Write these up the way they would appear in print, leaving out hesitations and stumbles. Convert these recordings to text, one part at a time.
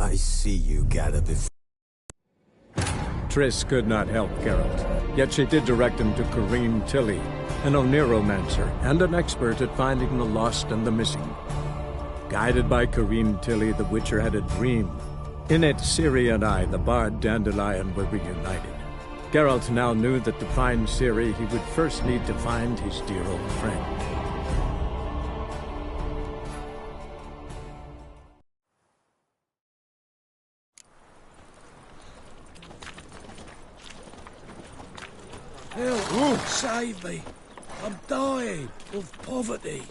I see you got it before. Triss could not help Geralt, yet she did direct him to Corrine Tilly, an Oniromancer and an expert at finding the lost and the missing. Guided by Corrine Tilly, the Witcher had a dream. In it, Ciri and I, the bard Dandelion, were reunited. Geralt now knew that to find Ciri, he would first need to find his dear old friend. Help! Save me! I'm dying of poverty.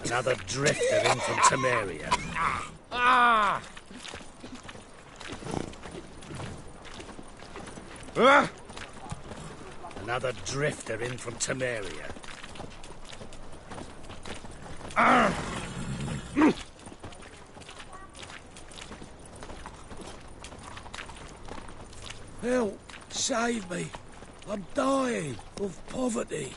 Another drifter in from Temeria. Ah! Another drifter in from Temeria. Help! Save me! I'm dying of poverty.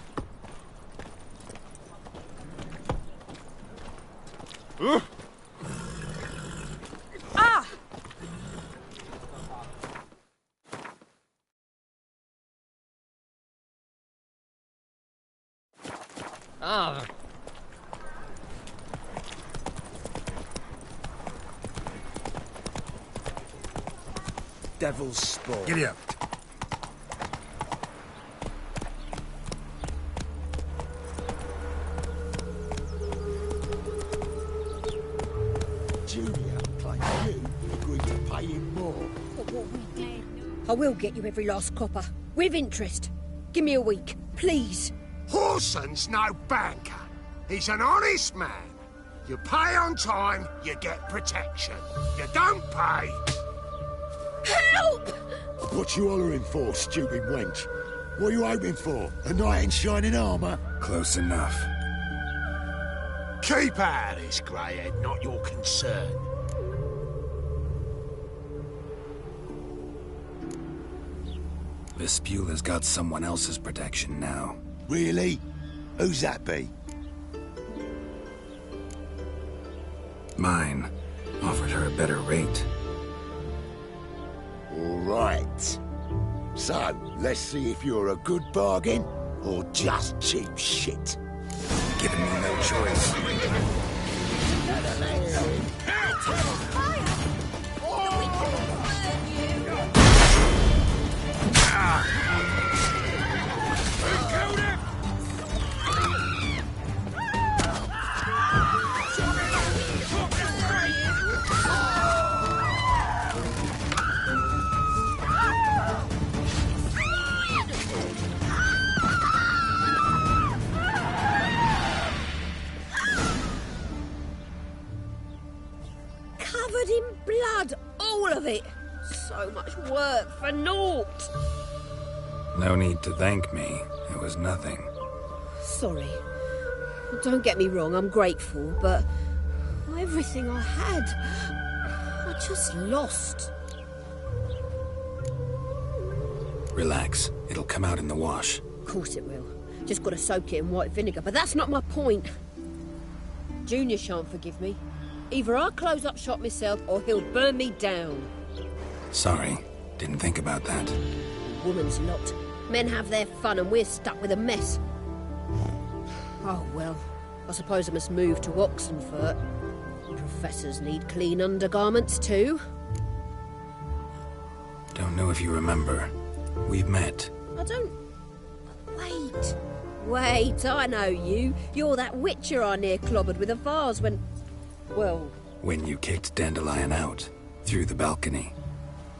Devil's spawn. Giddy up. Julia, like you, agreed to pay him more. For what we did. I will get you every last copper, with interest. Give me a week, please. Horson's no banker. He's an honest man. You pay on time, you get protection. You don't pay... Help! What you hollering for, stupid wench? What are you hoping for? A knight in shining armour? Close enough. Keep out of this, greyhead, not your concern. Vespula's got someone else's protection now. Really? Who's that be? Mine. Offered her a better rate. All right. So, let's see if you're a good bargain or just cheap shit. Giving me no choice. Covered in blood, all of it. So much work for naught. No need to thank me. It was nothing. Sorry. Don't get me wrong, I'm grateful, but everything I had, I just lost. Relax. It'll come out in the wash. Of course it will. Just got to soak it in white vinegar, but that's not my point. Junior shan't forgive me. Either I'll close up shop myself or he'll burn me down. Sorry. Didn't think about that. Woman's lot. Men have their fun and we're stuck with a mess. Oh, well. I suppose I must move to Oxenfurt. Professors need clean undergarments too. Don't know if you remember. We've met. I don't... Wait, I know you. You're that witcher I near clobbered with a vase when... Well... When you kicked Dandelion out. Through the balcony.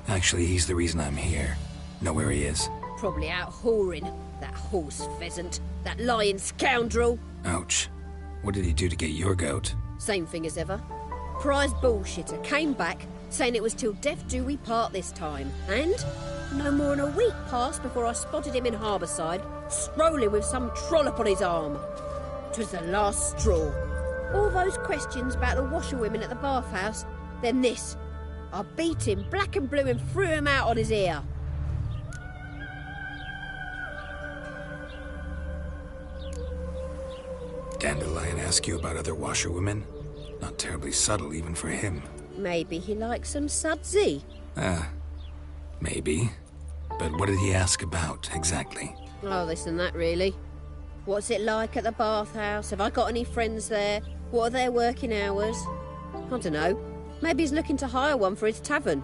Actually, he's the reason I'm here. Know where he is? Probably out whoring. That horse pheasant. That lying scoundrel. Ouch. What did he do to get your goat? Same thing as ever. Prize bullshitter came back, saying it was till death do we part this time. And no more than a week passed before I spotted him in Harbourside, strolling with some trollop on his arm. 'Twas the last straw. All those questions about the washerwomen at the bathhouse, then this. I beat him black and blue and threw him out on his ear. Dandelion ask you about other washerwomen? Not terribly subtle even for him. Maybe he likes some sudsy. Maybe. But what did he ask about, exactly? Oh, this and that, really. What's it like at the bathhouse? Have I got any friends there? What are their working hours? I don't know. Maybe he's looking to hire one for his tavern.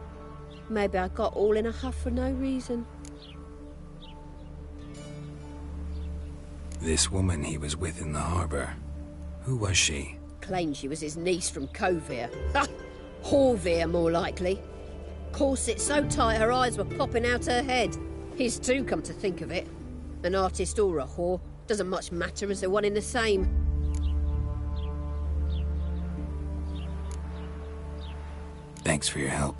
Maybe I got all in a huff for no reason. This woman he was with in the harbor, who was she? Claimed she was his niece from Covere. Ha! Horvere, more likely. Corset so tight her eyes were popping out her head. His too, come to think of it. An artist or a whore, doesn't much matter as they're one in the same. Thanks for your help.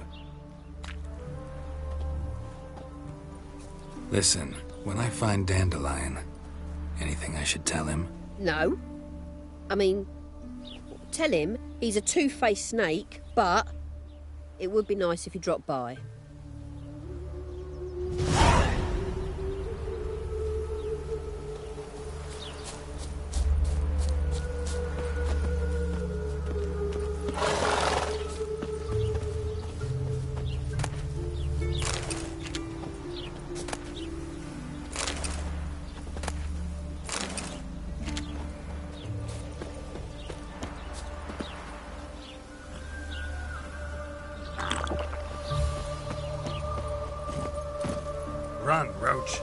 Listen, when I find Dandelion, anything I should tell him? No. I mean, tell him he's a two-faced snake, but it would be nice if he dropped by. Run, Roach.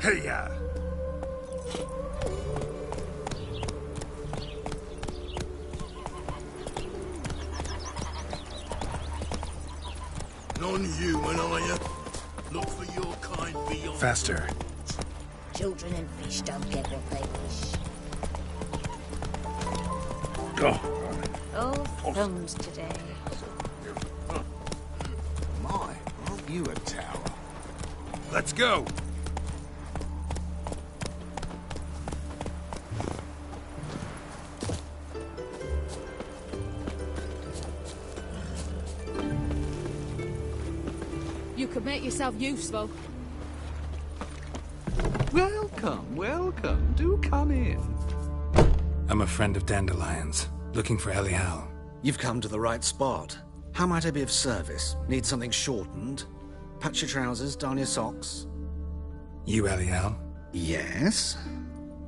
Hey-ya! On you, and I look for your kind beyond. Faster. Children and fish don't get what they wish. Go. Oh, thumbs today. My, aren't you a tower? Let's go. You could make yourself useful. Welcome, welcome. Do come in. I'm a friend of Dandelion's, looking for Elial. You've come to the right spot. How might I be of service? Need something shortened? Patch your trousers, darn your socks. You Elial? Yes.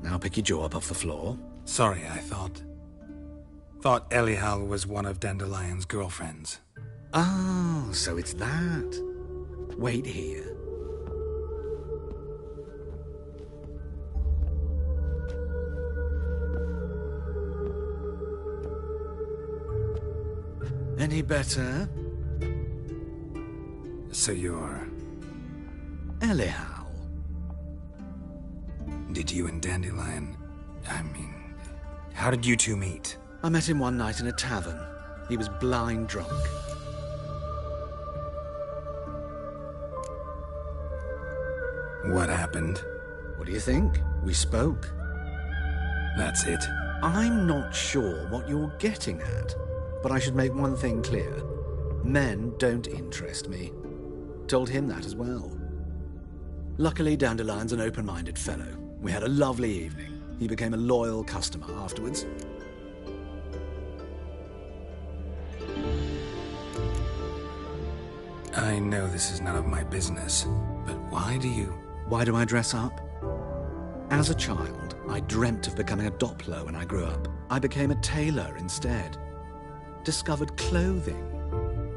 Now pick your jaw up off the floor. Sorry, I thought Elial was one of Dandelion's girlfriends. Oh, so it's that. Wait here. Any better? So you're... Elial. Did you and Dandelion... how did you two meet? I met him one night in a tavern. He was blind drunk. What happened? What do you think? We spoke. That's it. I'm not sure what you're getting at, but I should make one thing clear. Men don't interest me. Told him that as well. Luckily, Dandelion's an open-minded fellow. We had a lovely evening. He became a loyal customer afterwards. I know this is none of my business, but why do I dress up? As a child, I dreamt of becoming a Doppler when I grew up. I became a tailor instead. Discovered clothing.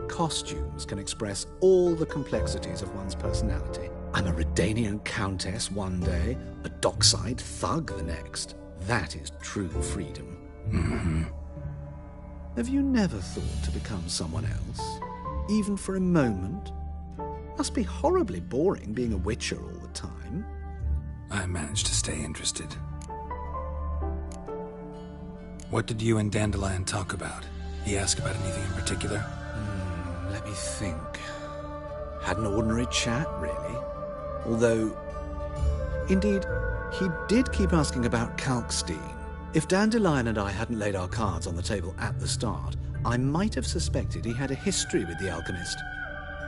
Costumes can express all the complexities of one's personality. I'm a Redanian countess one day, a dockside thug the next. That is true freedom. Mm-hmm. Have you never thought to become someone else? Even for a moment? Must be horribly boring being a witcher all the time. I managed to stay interested. What did you and Dandelion talk about? He asked about anything in particular? Let me think. Had an ordinary chat, really. Although, indeed, he did keep asking about Kalkstein. If Dandelion and I hadn't laid our cards on the table at the start, I might have suspected he had a history with the alchemist.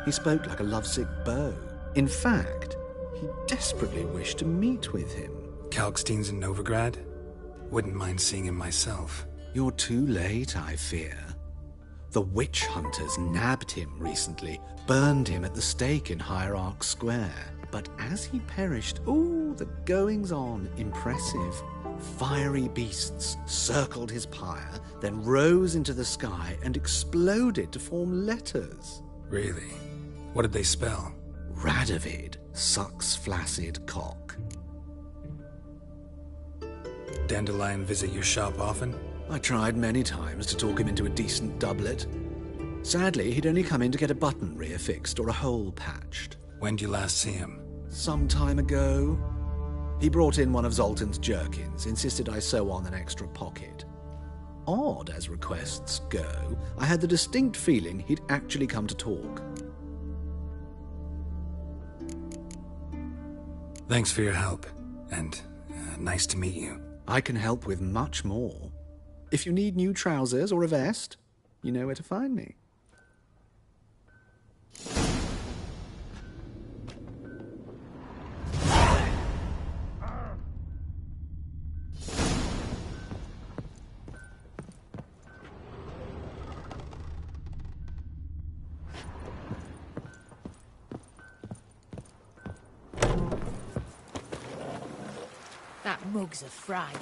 He spoke like a lovesick beau. In fact, he desperately wished to meet with him. Kalkstein's in Novigrad? Wouldn't mind seeing him myself. You're too late, I fear. The witch hunters nabbed him recently, burned him at the stake in Hierarch Square. But as he perished, the goings-on, impressive. Fiery beasts circled his pyre, then rose into the sky and exploded to form letters. Really? What did they spell? Radovid sucks flaccid cock. Dandelion visit your shop often? I tried many times to talk him into a decent doublet. Sadly, he'd only come in to get a button reaffixed or a hole patched. When did you last see him? Some time ago. He brought in one of Zoltan's jerkins, insisted I sew on an extra pocket. Odd as requests go, I had the distinct feeling he'd actually come to talk. Thanks for your help, and nice to meet you. I can help with much more. If you need new trousers or a vest, you know where to find me. That mug's a fright.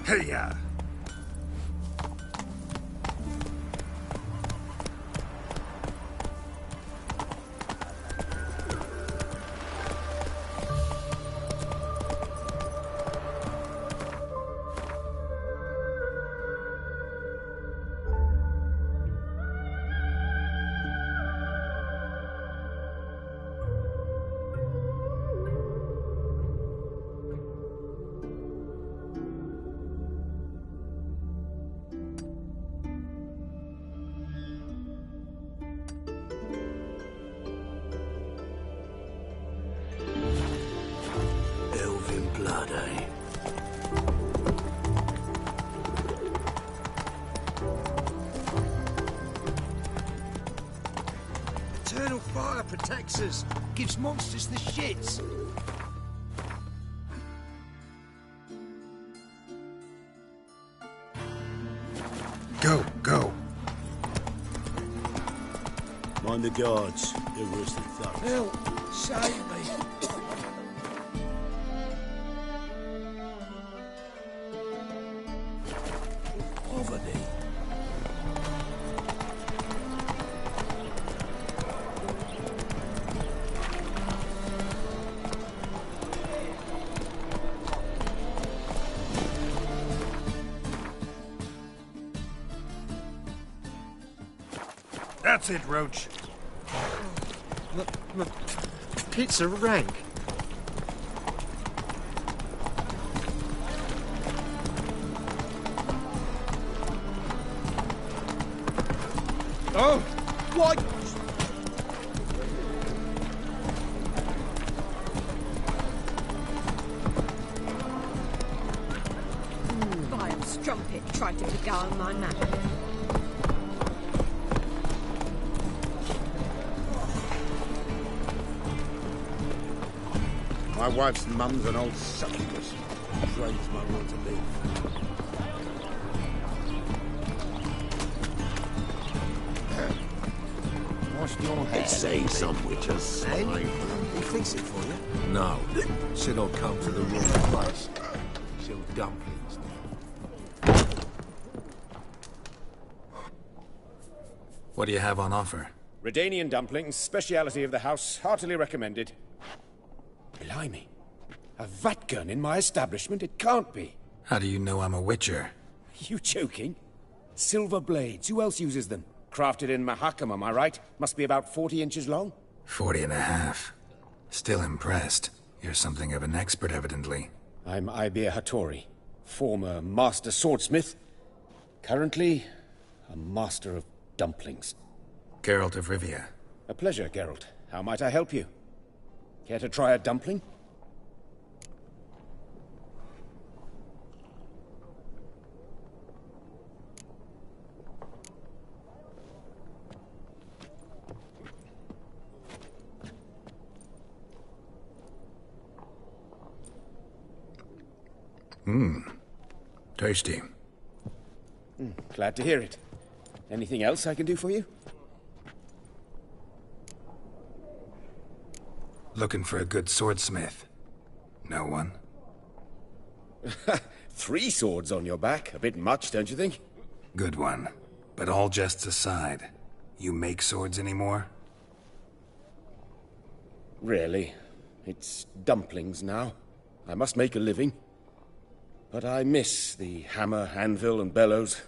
Hey-ya! Elven blood, eh? Eternal fire protects us. Gives monsters the shits. Go, go. Mind the guards. They're worse than thugs. Help! Save me! Poverty. That's it, Roach. Pizza rank. Oh! Why? Vile strumpet tried to beguile my man. My wife's mum's an old succubus. Drains my will to live. What's your They say some witches. He fix it for you. No. Said I'll come to the wrong place. Sell dumplings. What do you have on offer? Redanian dumplings, speciality of the house, heartily recommended. Blimey. A vatgun in my establishment? It can't be. How do you know I'm a witcher? You joking? Silver blades, who else uses them? Crafted in Mahakam, am I right? Must be about 40 inches long? 40 and a half. Still impressed. You're something of an expert, evidently. I'm Ibir Hattori, former master swordsmith. Currently, a master of dumplings. Geralt of Rivia. A pleasure, Geralt. How might I help you? Care to try a dumpling? Tasty. Glad to hear it. Anything else I can do for you? Looking for a good swordsmith. No one? 3 swords on your back. A bit much, don't you think? Good one. But all jests aside, you make swords anymore? Really. It's dumplings now. I must make a living. But I miss the hammer, anvil, and bellows.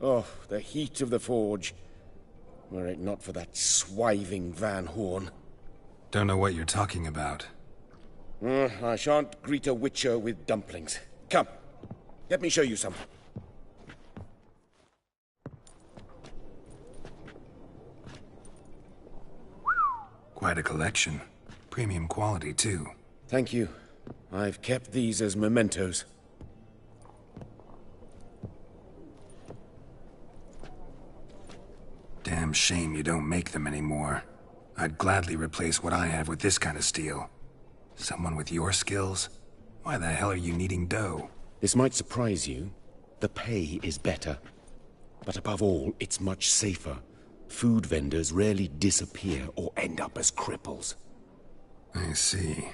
Oh, the heat of the forge. Were it not for that swiving Van Horn. Don't know what you're talking about. I shan't greet a witcher with dumplings. Come, let me show you some. Quite a collection. Premium quality, too. Thank you. I've kept these as mementos. Damn shame you don't make them anymore. I'd gladly replace what I have with this kind of steel. Someone with your skills? Why the hell are you needing dough? This might surprise you. The pay is better. But above all, it's much safer. Food vendors rarely disappear or end up as cripples. I see.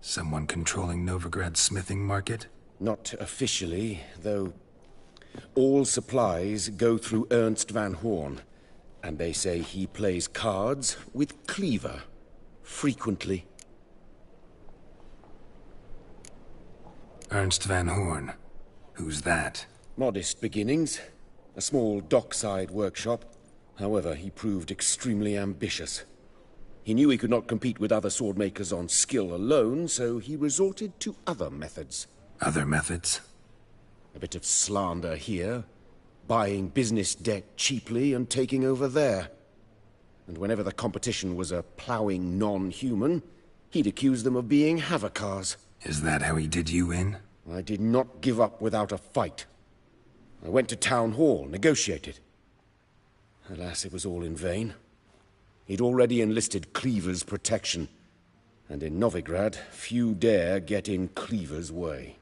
Someone controlling Novigrad's smithing market? Not officially, though all supplies go through Ernst van Horn, and they say he plays cards with Cleaver, frequently. Ernst van Horn? Who's that? Modest beginnings. A small dockside workshop. However, he proved extremely ambitious. He knew he could not compete with other swordmakers on skill alone, so he resorted to other methods. Other methods? A bit of slander here, buying business debt cheaply and taking over there. And whenever the competition was a ploughing non-human, he'd accuse them of being Havocars. Is that how he did you in? I did not give up without a fight. I went to Town Hall, negotiated. Alas, it was all in vain. He'd already enlisted Cleaver's protection, and in Novigrad, few dare get in Cleaver's way.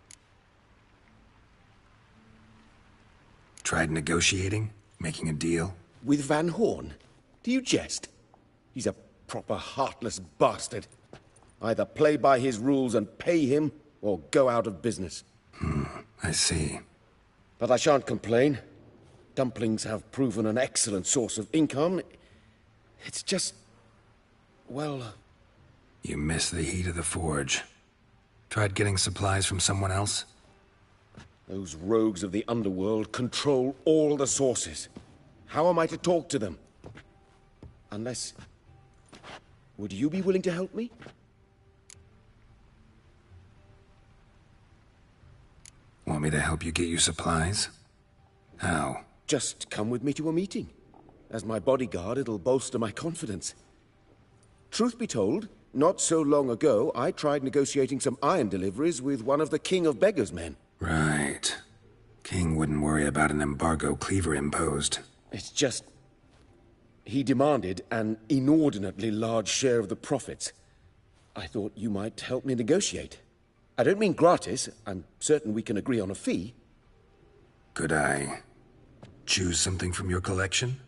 Tried negotiating? Making a deal? With Van Horn? Do you jest? He's a proper heartless bastard. Either play by his rules and pay him, or go out of business. I see. But I shan't complain. Dumplings have proven an excellent source of income. It's just... well... You miss the heat of the forge. Tried getting supplies from someone else? Those rogues of the underworld control all the sources. How am I to talk to them? Unless... would you be willing to help me? Want me to help you get you supplies? How? Just come with me to a meeting. As my bodyguard, it'll bolster my confidence. Truth be told, not so long ago, I tried negotiating some iron deliveries with one of the King of Beggars' men. Right. King wouldn't worry about an embargo Cleaver imposed. It's just... he demanded an inordinately large share of the profits. I thought you might help me negotiate. I don't mean gratis. I'm certain we can agree on a fee. Could I choose something from your collection?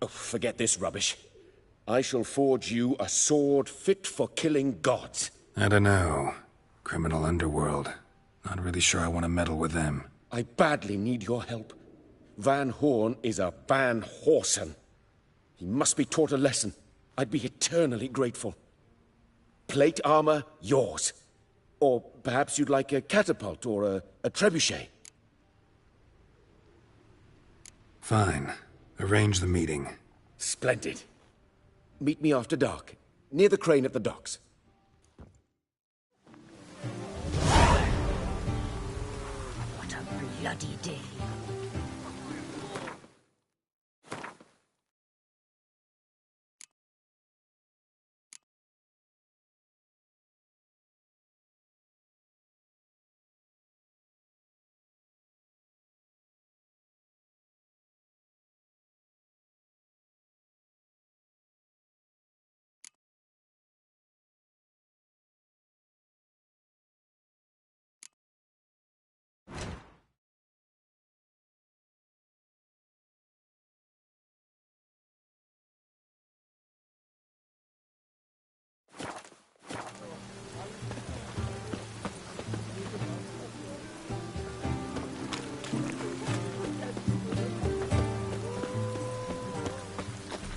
Oh, forget this rubbish. I shall forge you a sword fit for killing gods. I don't know. Criminal underworld. Not really sure I want to meddle with them. I badly need your help. Van Horn is a Van Horsen. He must be taught a lesson. I'd be eternally grateful. Plate armor, yours. Or perhaps you'd like a catapult or a trebuchet. Fine. Arrange the meeting. Splendid. Meet me after dark, near the crane at the docks. What a bloody day.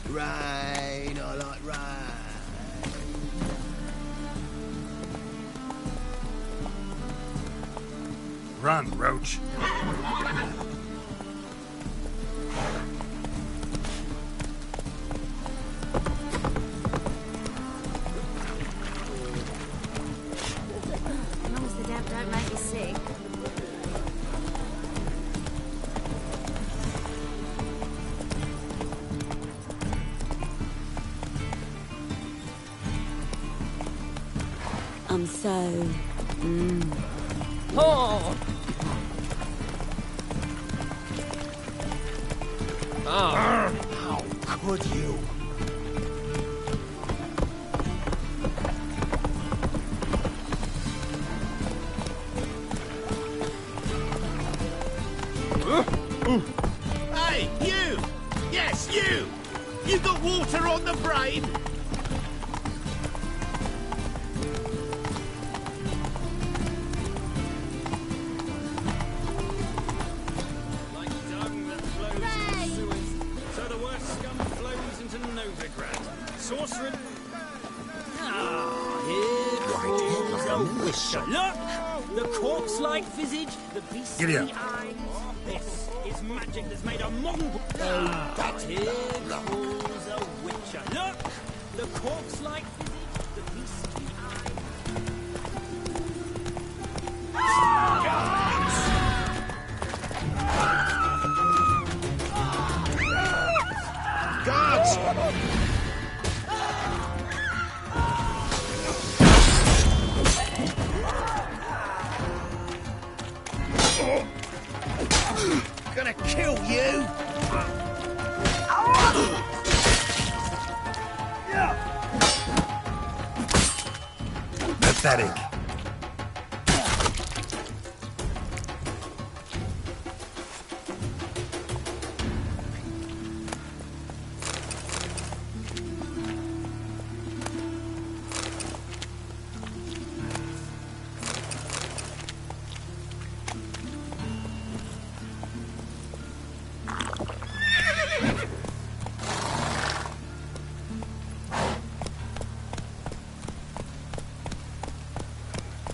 Rain, I like rain. Run, Roach. As long as the damp don't make you sick. I'm so... Oh! How could you? Hey, you! Yes, you! You got water on the brain? sorcerer. Here comes a witcher. Look! The corpse-like visage, the beastly eyes. This is magic that's made a mongrel. Here comes a witcher. Look! The corpse-like visage, the beastly eyes. Guards! Gonna kill you! Pathetic.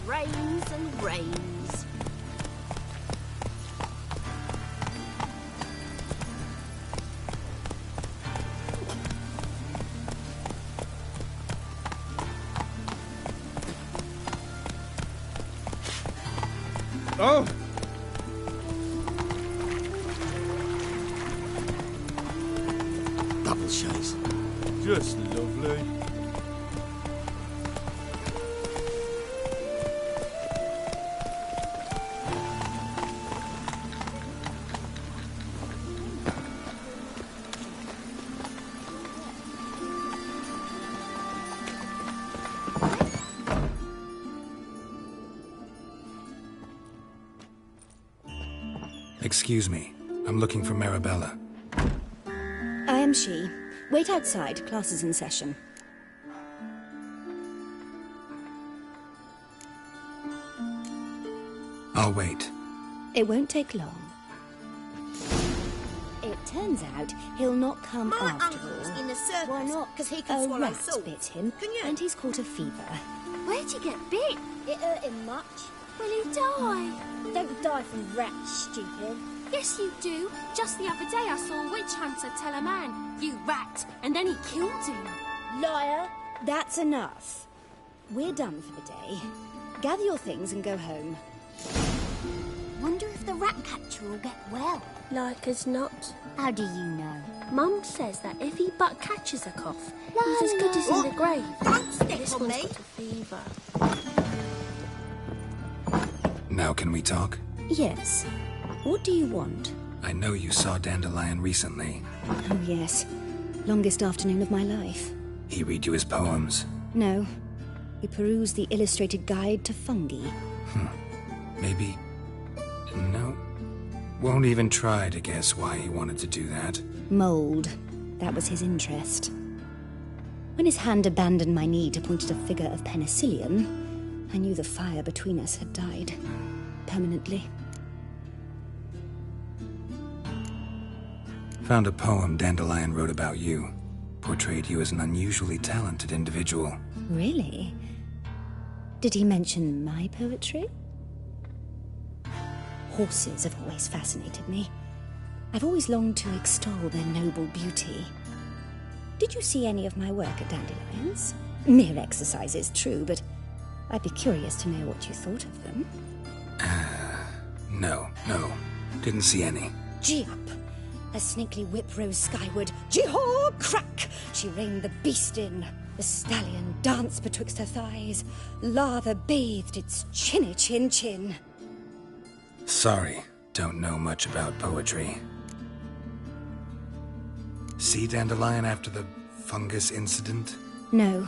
Rains and rains. Oh! Double chase. Just lovely. Excuse me. I'm looking for Marabella. I am she. Wait outside. Class is in session. I'll wait. It won't take long. It turns out he'll not come My after uncle's all. in the circus. Why not? Because he can A swallow rat salt. bit him, Can you? and he's caught a fever. Where'd you get bit? It hurt him much. Will he die? Don't die from rats, stupid. Yes, you do. Just the other day I saw a witch hunter tell a man, "You rat," and then he killed him. Liar! That's enough. We're done for the day. Gather your things and go home. Wonder if the rat catcher will get well. Like as not. How do you know? Mum says that if he but catches a cough, he's as good as in the grave. Don't step This on one's me. got a fever. Now can we talk? Yes. What do you want? I know you saw Dandelion recently. Oh, yes. Longest afternoon of my life. He read you his poems. No. We perused the illustrated guide to fungi. Maybe... No. Won't even try to guess why he wanted to do that. Mold. That was his interest. When his hand abandoned my knee to point at a figure of penicillium, I knew the fire between us had died. Permanently. Found a poem Dandelion wrote about you. Portrayed you as an unusually talented individual. Really? Did he mention my poetry? Horses have always fascinated me. I've always longed to extol their noble beauty. Did you see any of my work at Dandelion's? Mere exercises, true, but I'd be curious to know what you thought of them. No. Didn't see any. Gee up! A snakely whip rose skyward. Gee-haw! Crack! She reined the beast in. The stallion danced betwixt her thighs. Lather bathed its chinny chin. Sorry, don't know much about poetry. See Dandelion after the fungus incident? No.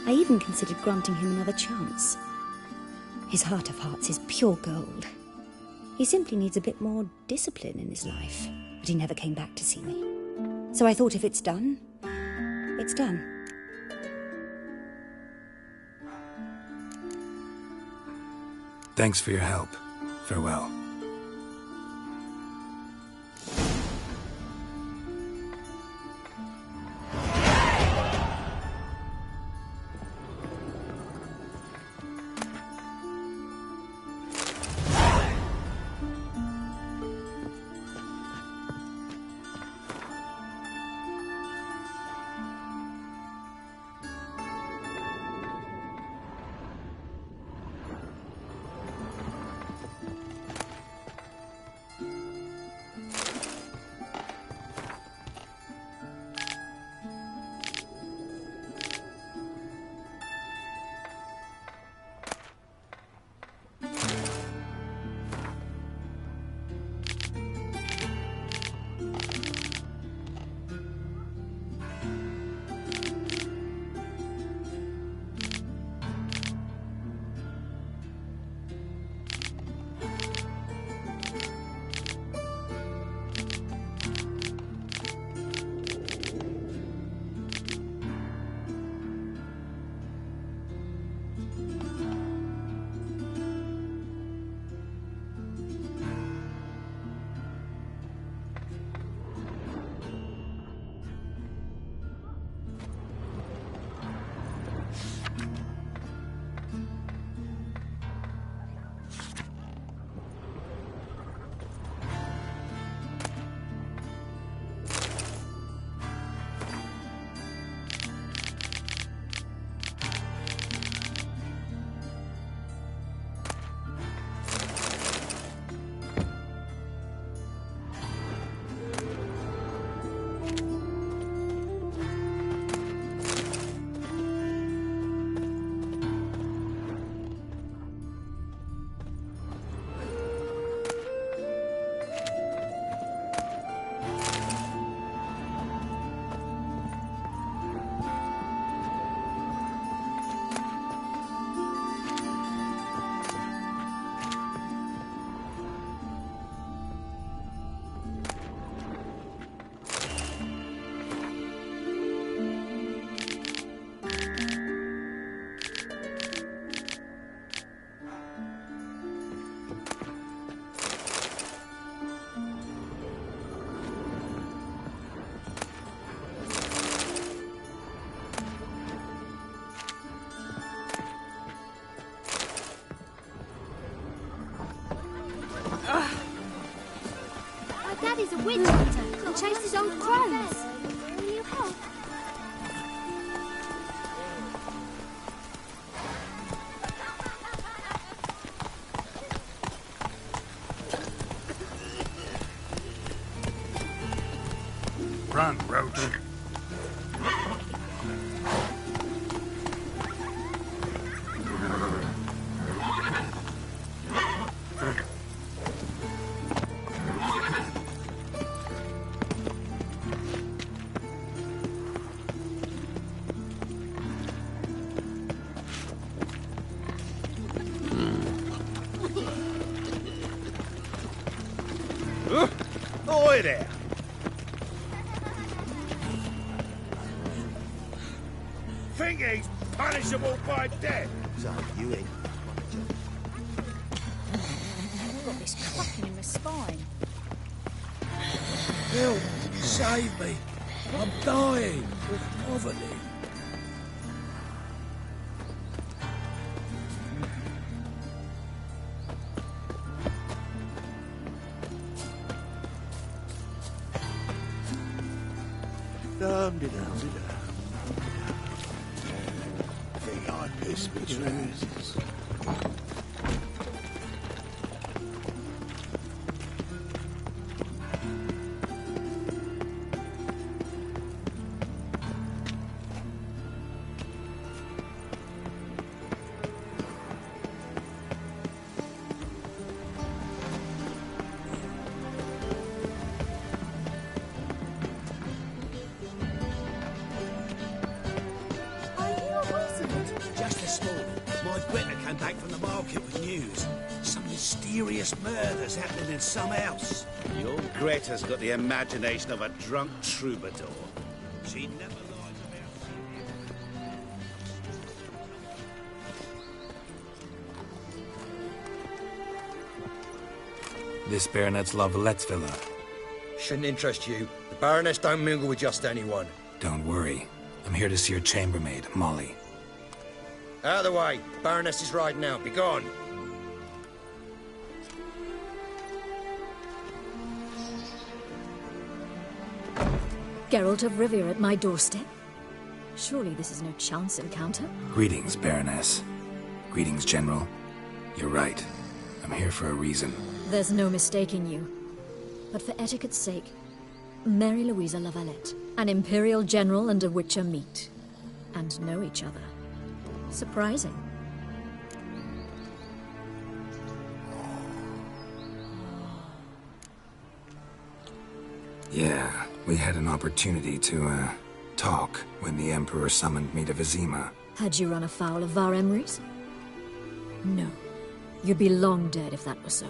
I even considered granting him another chance. His heart of hearts is pure gold. He simply needs a bit more discipline in his life. But he never came back to see me. So I thought if it's done, it's done. Thanks for your help. Farewell. Run, Roach. Oi there! Think he's punishable by death? So you ain't. I've got this cracking in my spine. Help! Save me! I'm dying of poverty. Think I piss me trousers. Just this morning, my Greta came back from the market with news. Some mysterious murders happening in some house. Your Greta's got the imagination of a drunk troubadour. She never lies about... This Baronet's Lavalettes villa. Shouldn't interest you. The Baroness don't mingle with just anyone. Don't worry. I'm here to see your chambermaid, Molly. Out of the way. The Baroness is riding out. Be gone. Geralt of Rivia at my doorstep? Surely this is no chance encounter? Greetings, Baroness. Greetings, General. You're right. I'm here for a reason. There's no mistaking you. But for etiquette's sake, Mary Louisa Lavalette, an Imperial General and a Witcher meet. And know each other. Surprising. Yeah, we had an opportunity to, talk when the Emperor summoned me to Vizima. Had you run afoul of Var Emrys? No. You'd be long dead if that were so.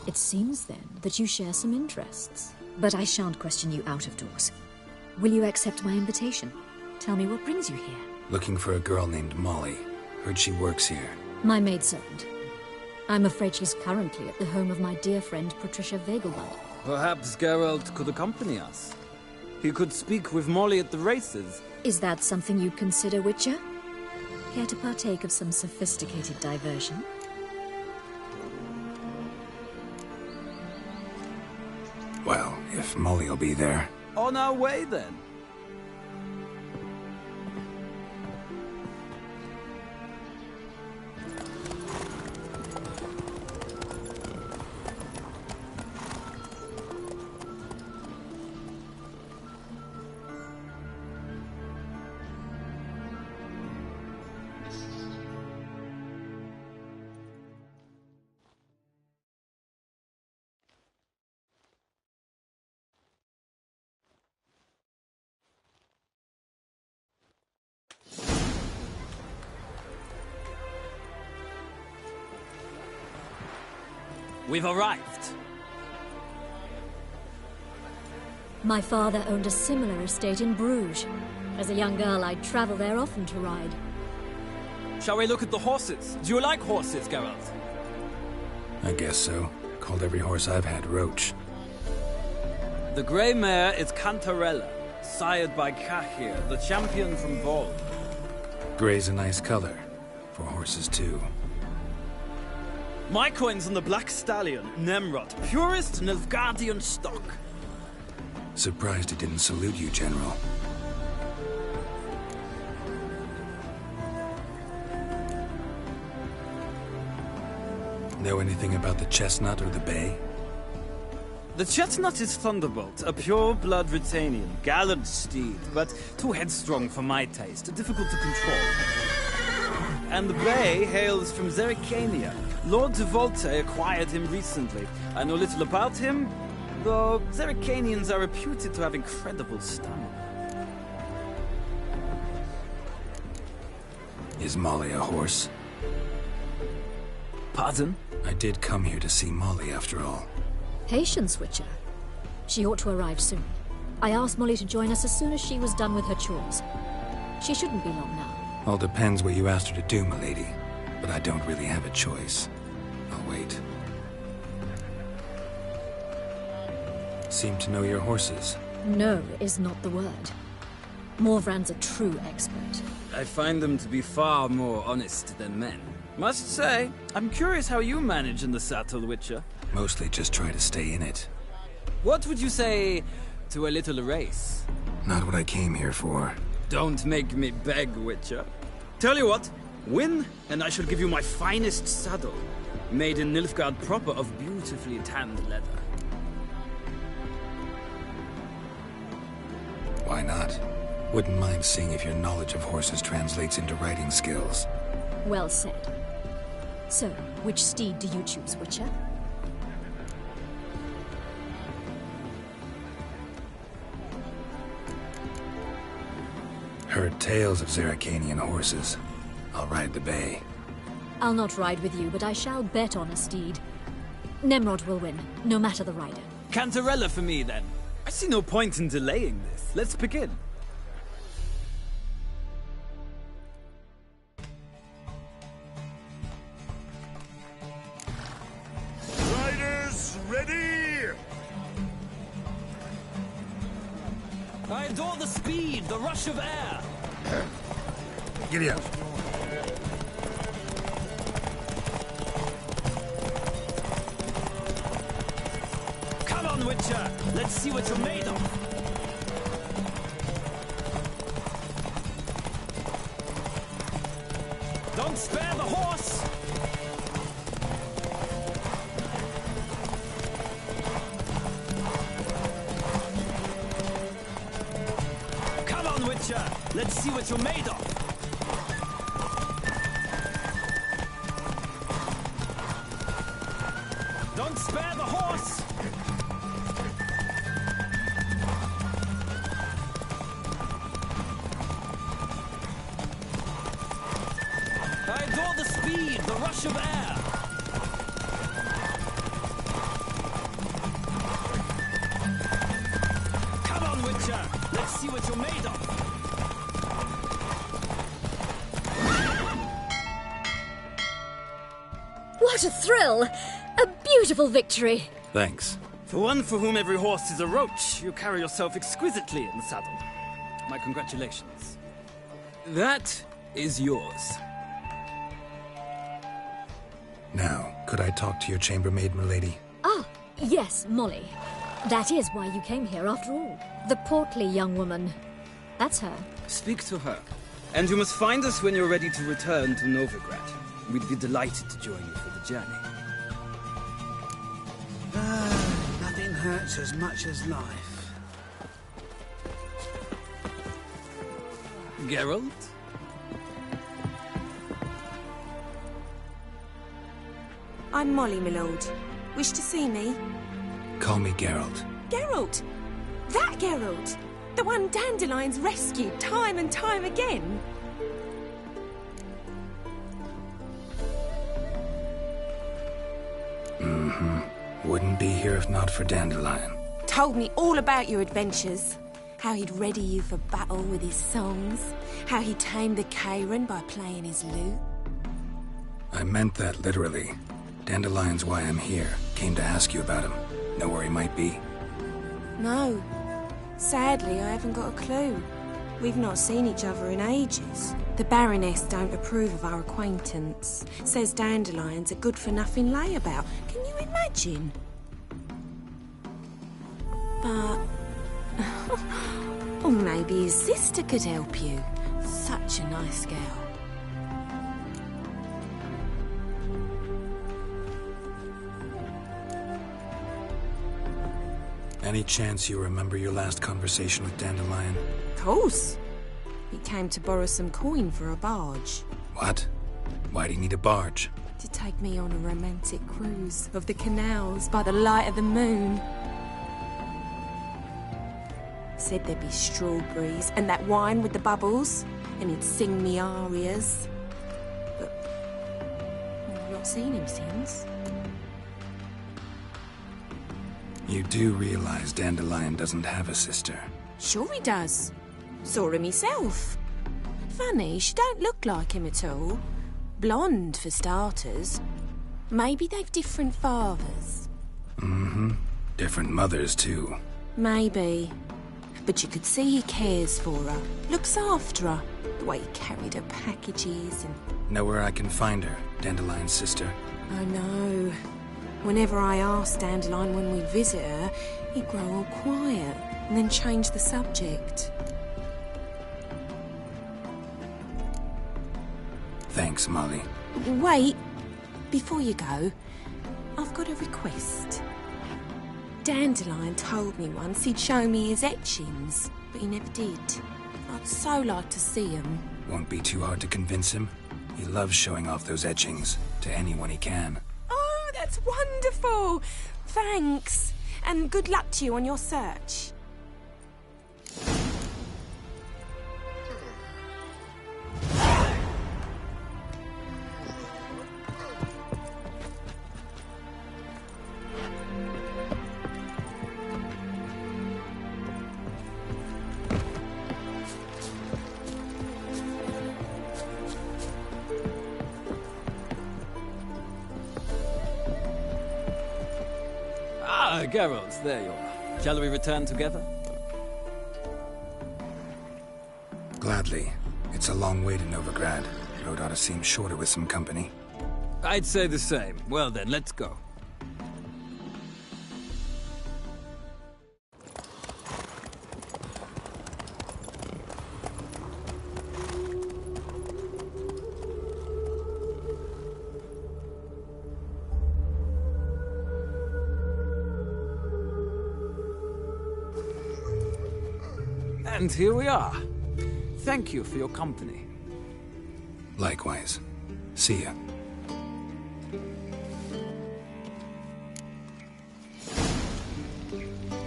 It seems, then, that you share some interests. But I shan't question you out of doors. Will you accept my invitation? Tell me what brings you here. Looking for a girl named Molly. Heard she works here. My maidservant. I'm afraid she's currently at the home of my dear friend Patricia Vegelbud. Perhaps Geralt could accompany us. He could speak with Molly at the races. Is that something you'd consider, Witcher? Care to partake of some sophisticated diversion? Well, if Molly'll be there. On our way, then. We've arrived. My father owned a similar estate in Bruges. As a young girl, I'd travel there often to ride. Shall we look at the horses? Do you like horses, Geralt? I guess so. Called every horse I've had Roach. The grey mare is Cantarella, sired by Cahir, the champion from Vol. Grey's a nice color. For horses, too. My coin's on the Black Stallion, Nemrod, purest Nilfgaardian stock. Surprised he didn't salute you, General. Know anything about the chestnut or the bay? The chestnut is Thunderbolt, a pure-blood Britannian, gallant steed, but too headstrong for my taste, difficult to control. And the bay hails from Zerrikania. Lord de Volte acquired him recently. I know little about him, though Zerrikanians are reputed to have incredible stamina. Is Molly a horse? Pardon? I did come here to see Molly, after all. Patience, Witcher. She ought to arrive soon. I asked Molly to join us as soon as she was done with her chores. She shouldn't be long now. All depends what you asked her to do, milady. But I don't really have a choice. I'll wait. Seem to know your horses. No is not the word. Morvran's a true expert. I find them to be far more honest than men. Must say, I'm curious how you manage in the saddle, Witcher. Mostly just try to stay in it. What would you say to a little race? Not what I came here for. Don't make me beg, Witcher. Tell you what, win, and I shall give you my finest saddle, made in Nilfgaard proper of beautifully tanned leather. Why not? Wouldn't mind seeing if your knowledge of horses translates into riding skills. Well said. So, which steed do you choose, Witcher? Heard tales of Zerrikanian horses. I'll ride the bay. I'll not ride with you, but I shall bet on a steed. Nemrod will win, no matter the rider. Cantarella for me, then. I see no point in delaying this. Let's begin. Riders, ready! I adore the speed, the rush of air. Giddy up. Come on, Witcher. Let's see what you're made of. Don't spare the horse. Come on, Witcher. Let's see what you're made of. Don't spare the horse! I adore the speed, the rush of air. Come on, Witcher. Let's see what you're made of. What a thrill! A beautiful victory! Thanks. For one for whom every horse is a roach, you carry yourself exquisitely in the saddle. My congratulations. That is yours. Now, could I talk to your chambermaid, milady? Ah, yes, Molly. That is why you came here after all. The portly young woman. That's her. Speak to her. And you must find us when you're ready to return to Novigrad. We'd be delighted to join you for the journey. Nothing hurts as much as life. Geralt? I'm Molly, my lord. Wish to see me? Call me Geralt. Geralt! That Geralt! The one Dandelion's rescued time and time again! Wouldn't be here if not for Dandelion. Told me all about your adventures. How he'd ready you for battle with his songs. How he tamed the Kairan by playing his lute. I meant that literally. Dandelion's why I'm here. Came to ask you about him. Know where he might be? No. Sadly, I haven't got a clue. We've not seen each other in ages. The Baroness don't approve of our acquaintance. Says Dandelion's a good-for-nothing layabout. Can you imagine? But... or maybe his sister could help you. Such a nice girl. Any chance you remember your last conversation with Dandelion? Of course. He came to borrow some coin for a barge. What? Why do you need a barge? To take me on a romantic cruise of the canals by the light of the moon. Said there'd be strawberries and that wine with the bubbles, and he'd sing me arias. But I've not seen him since. You do realize Dandelion doesn't have a sister? Sure he does. Saw him myself. Funny, she don't look like him at all. Blonde, for starters. Maybe they've different fathers. Mm-hmm. Different mothers, too. Maybe. But you could see he cares for her. Looks after her. The way he carried her packages and... Know where I can find her, Dandelion's sister? I know. Whenever I asked Dandelion when we'd visit her, he'd grow all quiet and then change the subject. Thanks, Molly. Wait. Before you go, I've got a request. Dandelion told me once he'd show me his etchings, but he never did. I'd so like to see them. Won't be too hard to convince him. He loves showing off those etchings to anyone he can. Oh, that's wonderful! Thanks. And good luck to you on your search. Geralt, there you are. Shall we return together? Gladly. It's a long way to Novigrad. Road ought to seem shorter with some company. I'd say the same. Well then, let's go. And here we are. Thank you for your company. Likewise. See ya.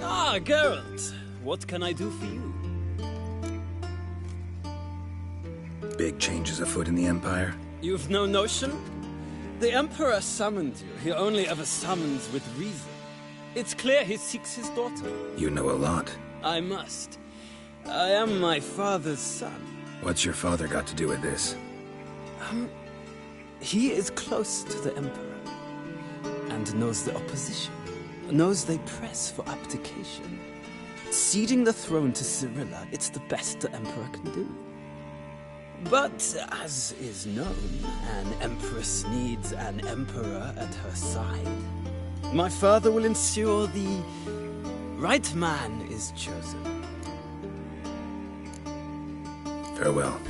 Ah, Geralt. What can I do for you? Big changes afoot in the Empire? You've no notion? The Emperor summoned you. He only ever summons with reason. It's clear he seeks his daughter. You know a lot. I must. I am my father's son. What's your father got to do with this? He is close to the Emperor. And knows the opposition. Knows they press for abdication. Ceding the throne to Cyrilla, it's the best the Emperor can do. But, as is known, an Empress needs an Emperor at her side. My father will ensure the right man is chosen. Farewell.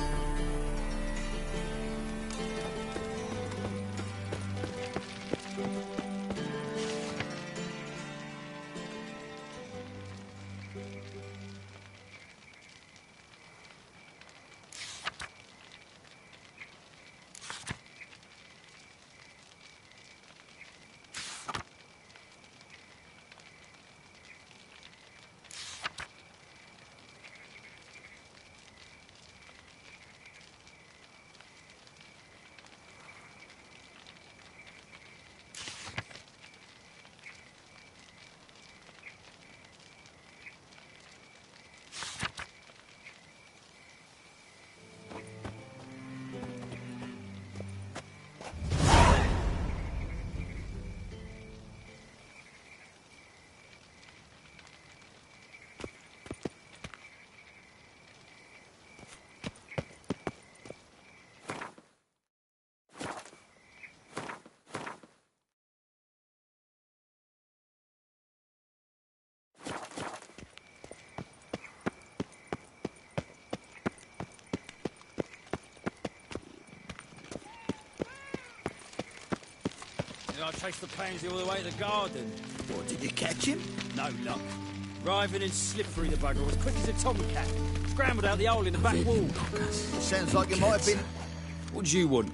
I chased the pansy all the way to the garden. What, did you catch him? No luck. Writhing and slippery, the bugger was quick as a tomcat. Scrambled out the hole in the back wall. Sounds like it might have been... What do you want?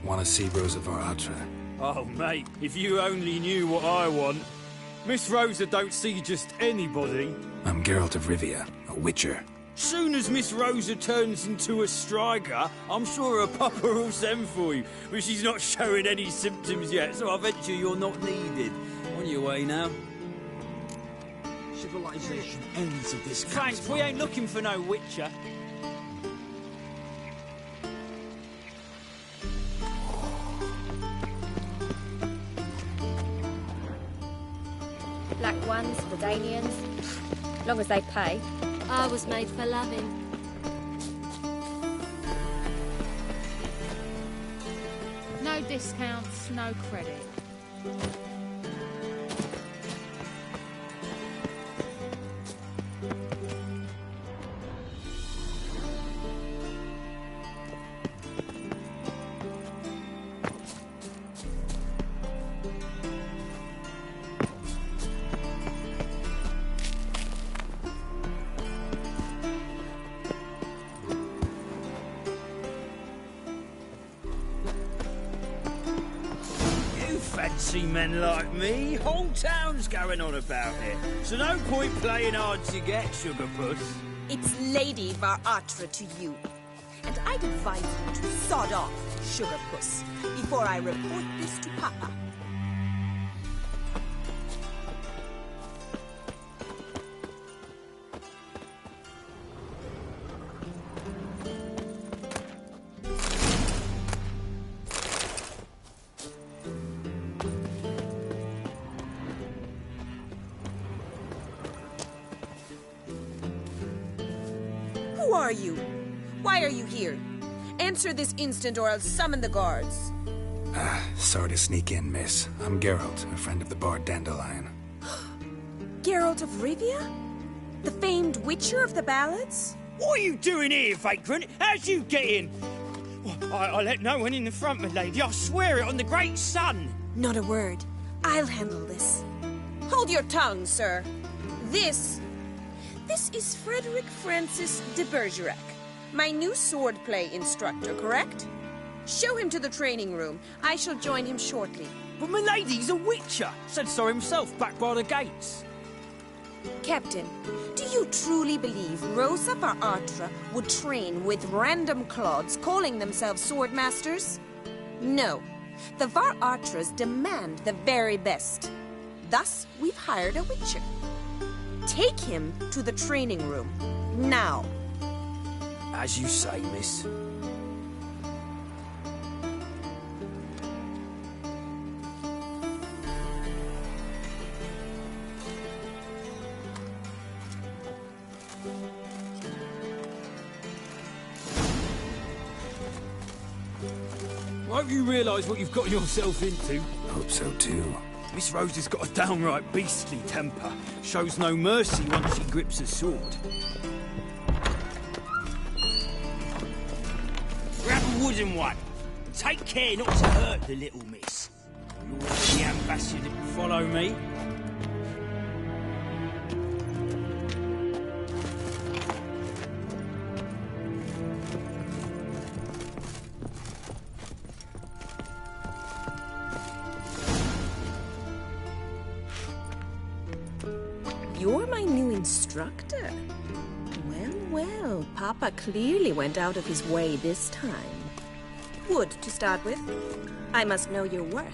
Want to see Rosa Atra? Oh, mate, if you only knew what I want. Miss Rosa don't see just anybody. I'm Geralt of Rivia, a witcher. Soon as Miss Rosa turns into a striker, I'm sure her papa will send for you. But she's not showing any symptoms yet, so I venture you're not needed. On your way now. Civilization ends of this. Thanks, we ain't looking for no witcher. Black ones, the Danians. Long as they pay. I was made for loving. No discounts, no credit. Fancy men like me, whole town's going on about it. So no point playing hard to get, sugar puss. It's Lady Atra to you. And I'd advise you to sod off, sugar puss, before I report this to Papa. Who are you? Why are you here? Answer this instant or I'll summon the guards. Sorry to sneak in, miss. I'm Geralt, a friend of the bard Dandelion. Geralt of Rivia? The famed witcher of the ballads? What are you doing here, vagrant? How'd you get in? Well, I let no one in the front, my lady. I swear it on the great sun. Not a word. I'll handle this. Hold your tongue, sir. This is Frederick Francis de Bergerac, my new swordplay instructor, correct? Show him to the training room. I shall join him shortly. But my lady's a witcher. Said so himself back by the gates. Captain, do you truly believe Rosa Atra would train with random clods calling themselves swordmasters? No. The Atras demand the very best. Thus, we've hired a witcher. Take him to the training room. Now. As you say, miss. Won't you realise what you've got yourself into? Hope so too. Miss Rosa's got a downright beastly temper. Shows no mercy once she grips a sword. Grab a wooden one. And take care not to hurt the little miss. You're the ambassador. Follow me. You're my new instructor. Well, Papa clearly went out of his way this time. Wood, to start with. I must know your worth.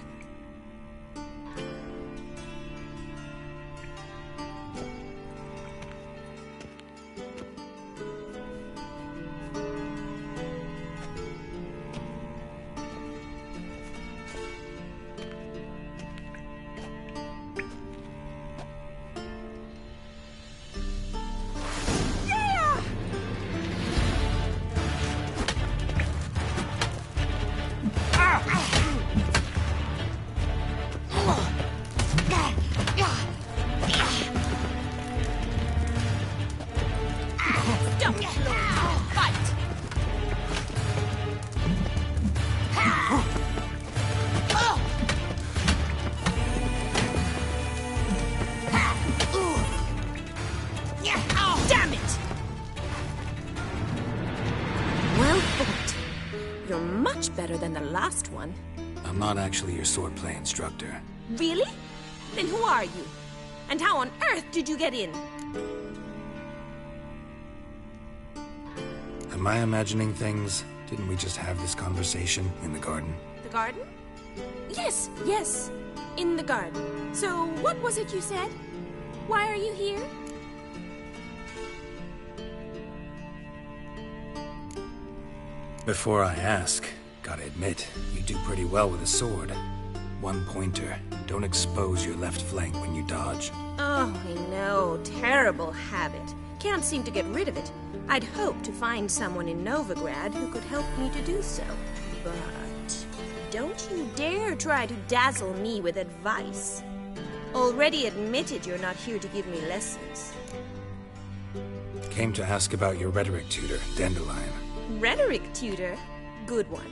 Enough, Claude. Fight! Damn it! Well fought. You're much better than the last one. I'm not actually your swordplay instructor. Really? Then who are you? And how on earth did you get in? Am I imagining things? Didn't we just have this conversation in the garden? The garden? Yes, yes. In the garden. So, what was it you said? Why are you here? Before I ask, gotta admit, you do pretty well with a sword. One pointer. Don't expose your left flank when you dodge. Oh, I know. Terrible habit. Can't seem to get rid of it. I'd hoped to find someone in Novigrad who could help me to do so. But don't you dare try to dazzle me with advice. Already admitted you're not here to give me lessons. Came to ask about your rhetoric tutor, Dandelion. Rhetoric tutor? Good one.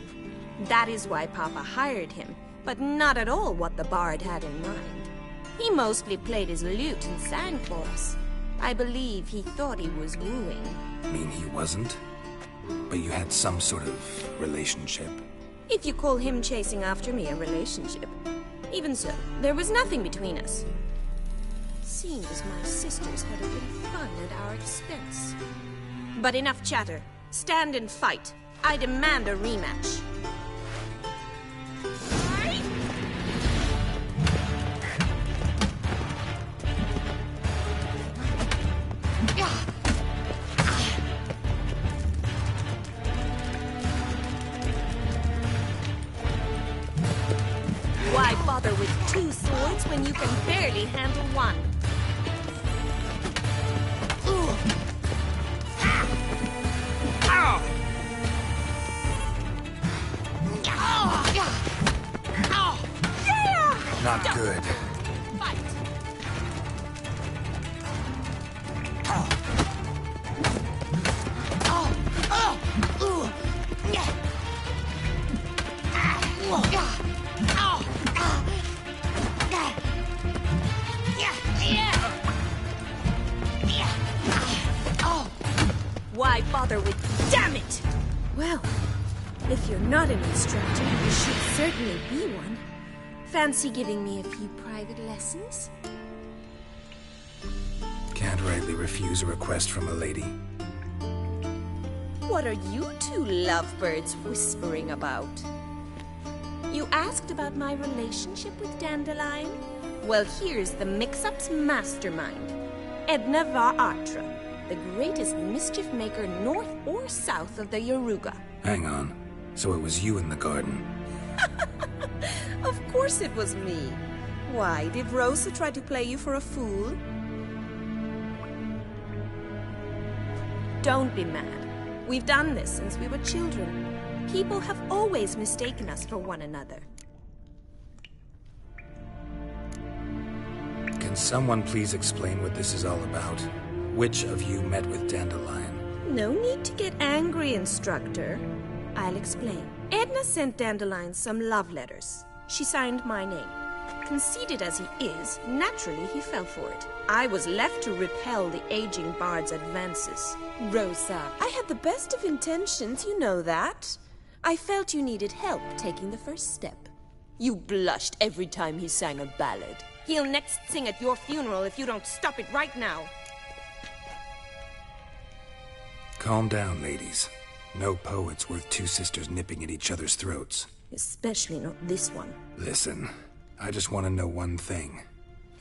That is why Papa hired him, but not at all what the bard had in mind. He mostly played his lute and sang for us. I believe he thought he was wooing. Mean he wasn't? But you had some sort of relationship? If you call him chasing after me a relationship. Even so, there was nothing between us. Seems my sisters had a little fun at our expense. But enough chatter. Stand and fight. I demand a rematch. Why bother with two swords when you can barely handle one? Not good. Fight. Why bother with... Damn it! Well, if you're not an instructor, you should certainly be one. Fancy giving me a few private lessons? Can't rightly refuse a request from a lady. What are you two lovebirds whispering about? You asked about my relationship with Dandelion? Well, here's the mix-up's mastermind. Edna var Atra, the greatest mischief maker north or south of the Yaruga. Hang on. So it was you in the garden? Of course it was me. Why, did Rosa try to play you for a fool? Don't be mad. We've done this since we were children. People have always mistaken us for one another. Can someone please explain what this is all about? Which of you met with Dandelion? No need to get angry, instructor. I'll explain. Edna sent Dandelion some love letters. She signed my name. Conceited as he is, naturally he fell for it. I was left to repel the aging bard's advances. Rosa, I had the best of intentions, you know that. I felt you needed help taking the first step. You blushed every time he sang a ballad. He'll next sing at your funeral if you don't stop it right now. Calm down, ladies. No poet's worth two sisters nipping at each other's throats. Especially not this one. Listen, I just want to know one thing.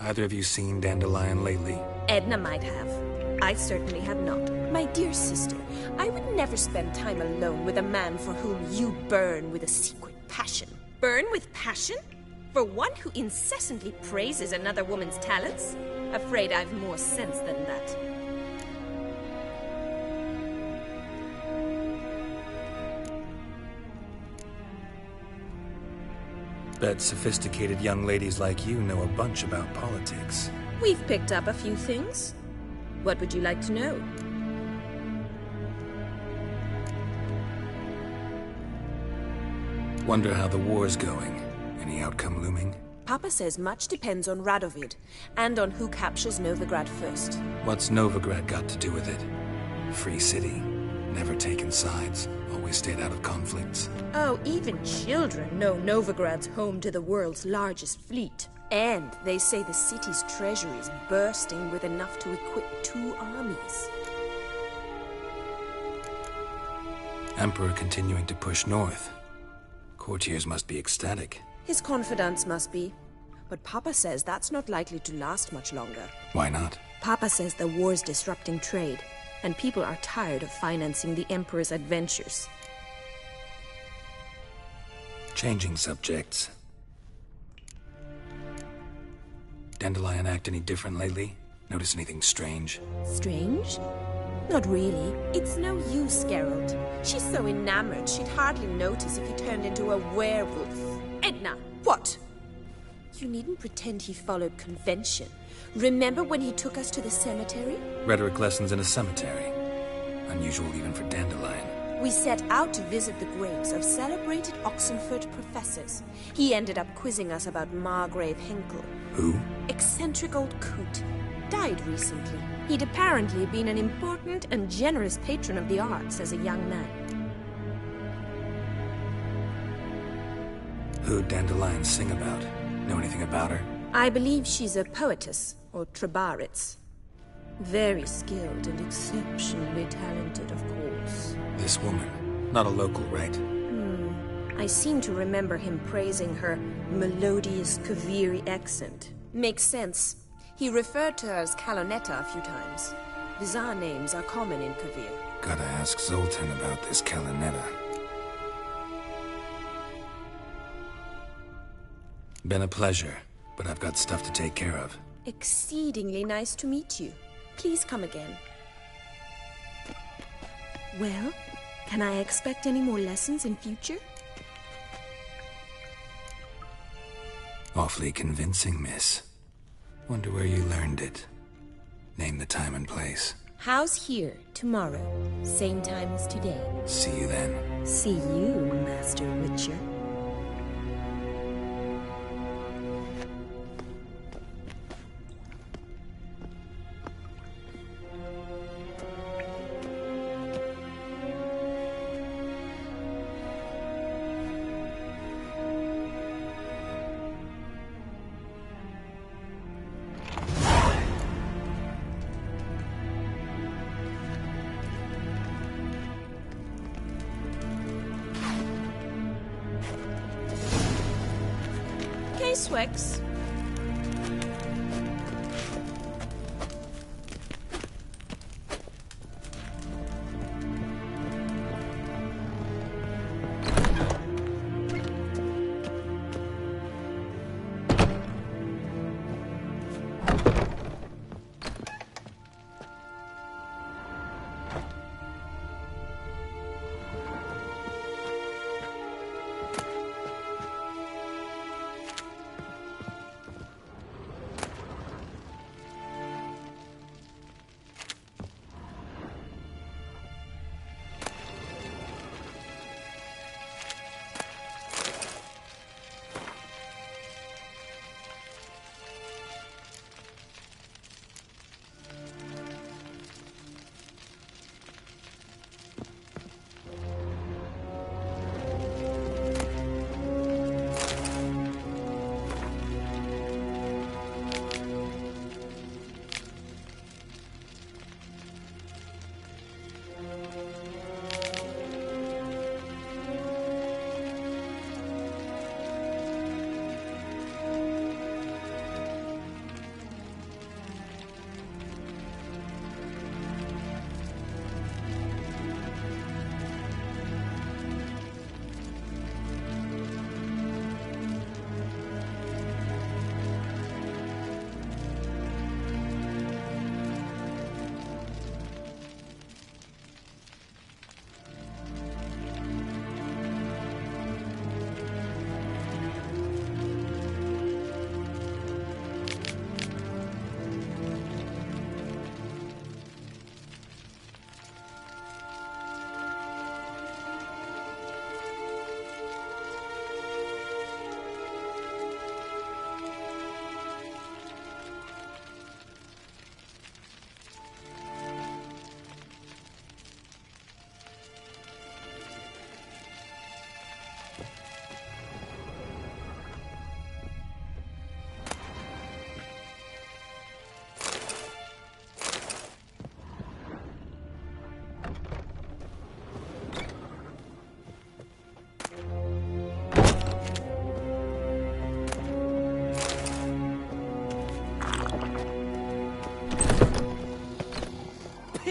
Either of you seen Dandelion lately? Edna might have. I certainly have not. My dear sister, I would never spend time alone with a man for whom you burn with a secret passion. Burn with passion? For one who incessantly praises another woman's talents? Afraid I've more sense than that. Bet sophisticated young ladies like you know a bunch about politics. We've picked up a few things. What would you like to know? Wonder how the war's going. Any outcome looming? Papa says much depends on Radovid, and on who captures Novigrad first. What's Novigrad got to do with it? Free city. Never taken sides. Always stayed out of conflicts. Oh, even children know Novigrad's home to the world's largest fleet. And they say the city's treasury is bursting with enough to equip 2 armies. Emperor continuing to push north. Courtiers must be ecstatic. His confidants must be. But Papa says that's not likely to last much longer. Why not? Papa says the war's disrupting trade, and people are tired of financing the Emperor's adventures. Changing subjects. Dandelion act any different lately? Notice anything strange? Strange? Not really. It's no use, Geralt. She's so enamored she'd hardly notice if he turned into a werewolf. Edna, what? You needn't pretend he followed convention. Remember when he took us to the cemetery? Rhetoric lessons in a cemetery. Unusual even for Dandelion. We set out to visit the graves of celebrated Oxenford professors. He ended up quizzing us about Margrave Henkel. Who? Eccentric old coot. Died recently. He'd apparently been an important and generous patron of the arts as a young man. Who'd Dandelion sing about? Know anything about her? I believe she's a poetess, or trebaritz. Very skilled and exceptionally talented, of course. This woman. Not a local, right? I seem to remember him praising her melodious Kaviri accent. Makes sense. He referred to her as Kalonetta a few times. Bizarre names are common in Kavir. Gotta ask Zoltan about this Kalonetta. Been a pleasure, but I've got stuff to take care of. Exceedingly nice to meet you. Please come again. Well, can I expect any more lessons in future? Awfully convincing, miss. Wonder where you learned it. Name the time and place. House here, tomorrow. Same time as today. See you then. See you, Master Witcher. Swix.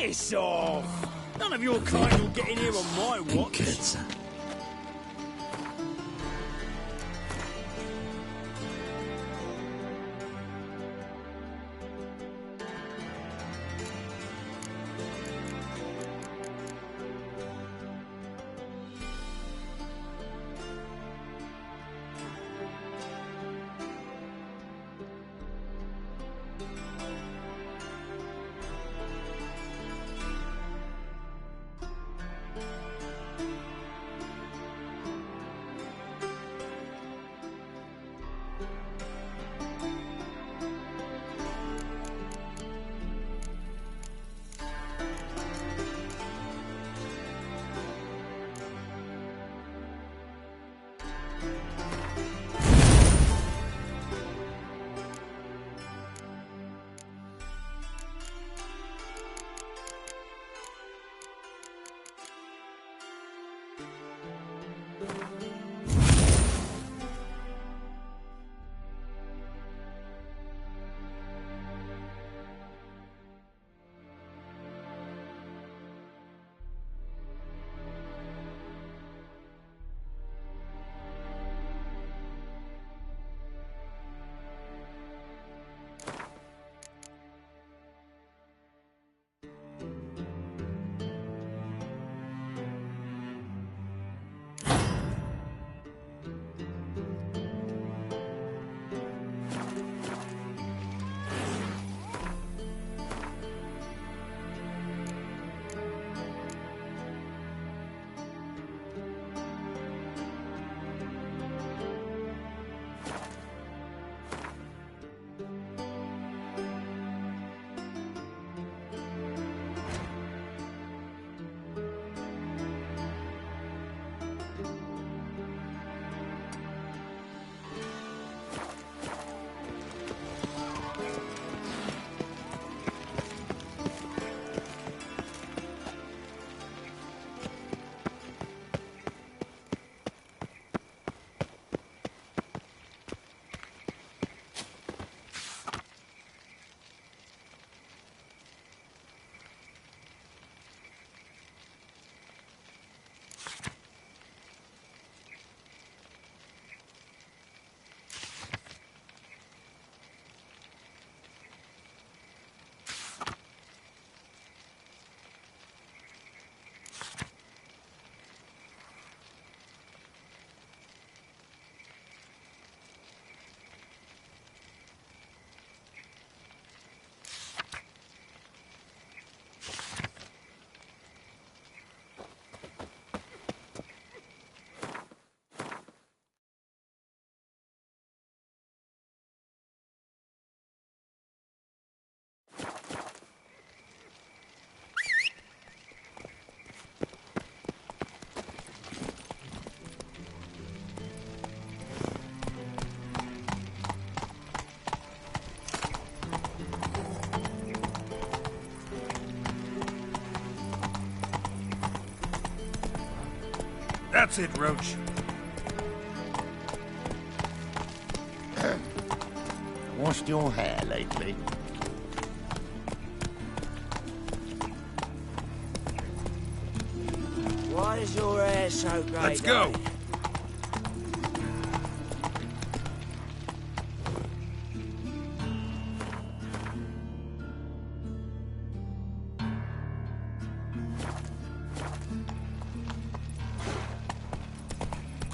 Piss off! None of your kind will get in here on my watch. That's it, Roach. Washed your hair lately? Why is your hair so great? Let's go.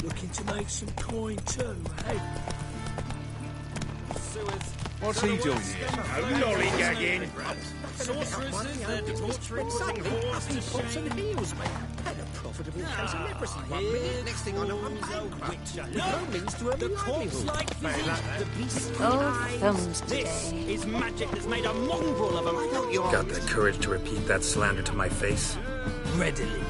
Looking to make some coin too, hey? What's he doing here? No lollygagging. Sorceresses, their debauchery, Suddenly, up he pops and heals me. Had a profitable case of leprosy 1 minute. Next thing I know, I'm bankrupt. No means to earn the a livelihood. corpse-like visage, the beastly Old eyes. films This today. is magic that's made a mongrel of a... Got the courage to repeat that slander to my face? Readily.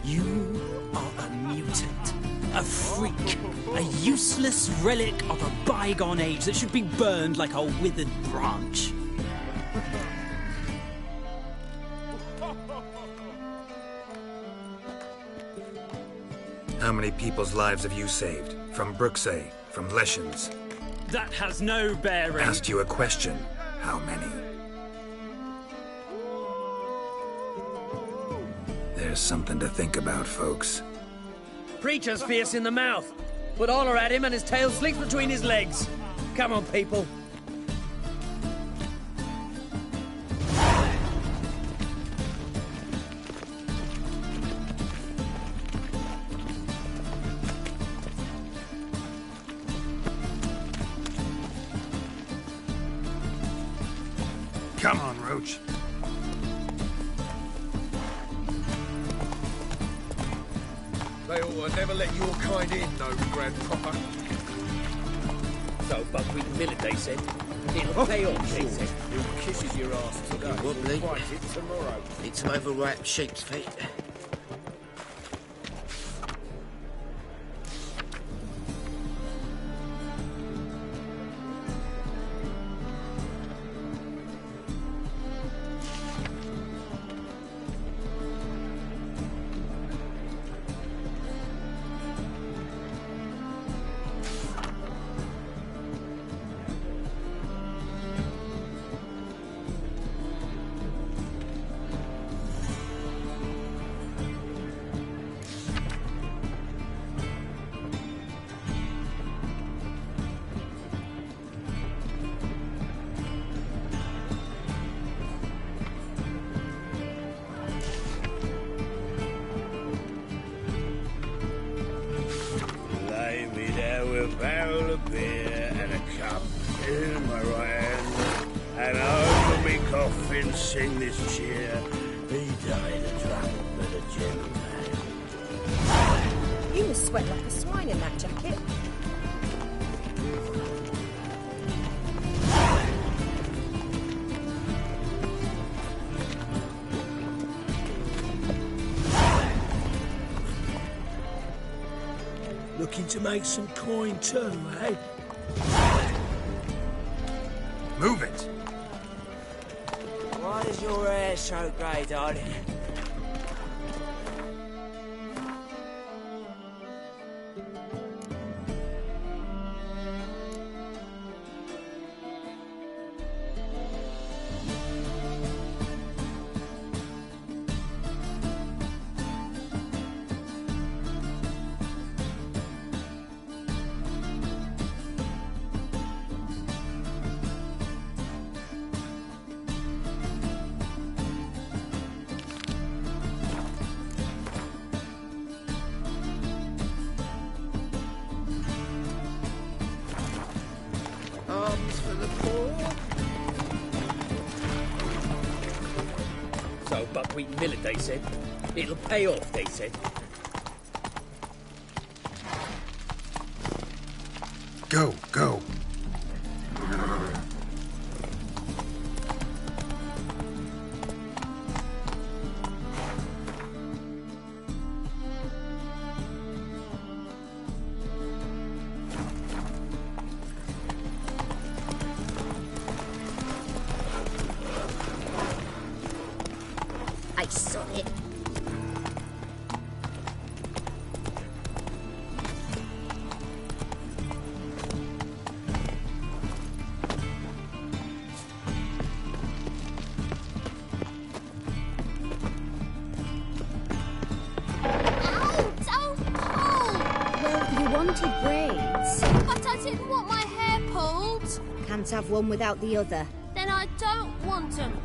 You are a mutant, a freak, a useless relic of a bygone age that should be burned like a withered branch. How many people's lives have you saved? From Brooksay, from Leshens? That has no bearing. Asked you a question. How many? Just something to think about, folks. Preacher's fierce in the mouth, but holler at him and his tail slicks between his legs. Come on, people. Come on, Roach. They ought to never let your kind in, no Grand Proper. So buckwheat millet, they said. It'll pay off, they said. Who kisses your ass today? Wobbly. Will fight it tomorrow. Need some overripe sheep's feet. A barrel of beer and a cup in my right hand, and over me coffin sing this cheer. He died a drunk but a gentleman. You must sweat like a swine in that jacket. Looking to make some coin too, eh? Move it! Why is your hair so grey, darling? Arms for the poor. So buckwheat millet, they said. It'll pay off, they said. Go, go. I saw it. You wanted braids. But I didn't want my hair pulled. Can't have one without the other. Then I don't want them.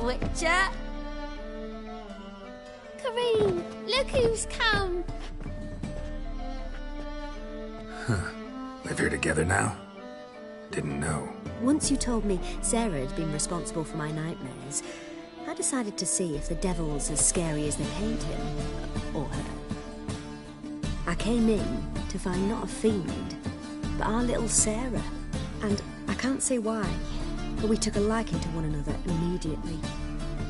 Witcher. Kareen, look who's come. Huh. Live here together now? Didn't know. Once you told me Sarah had been responsible for my nightmares, I decided to see if the devil's as scary as they paint him. Or her. I came in to find not a fiend, but our little Sarah. And I can't say why, but we took a liking to one another immediately.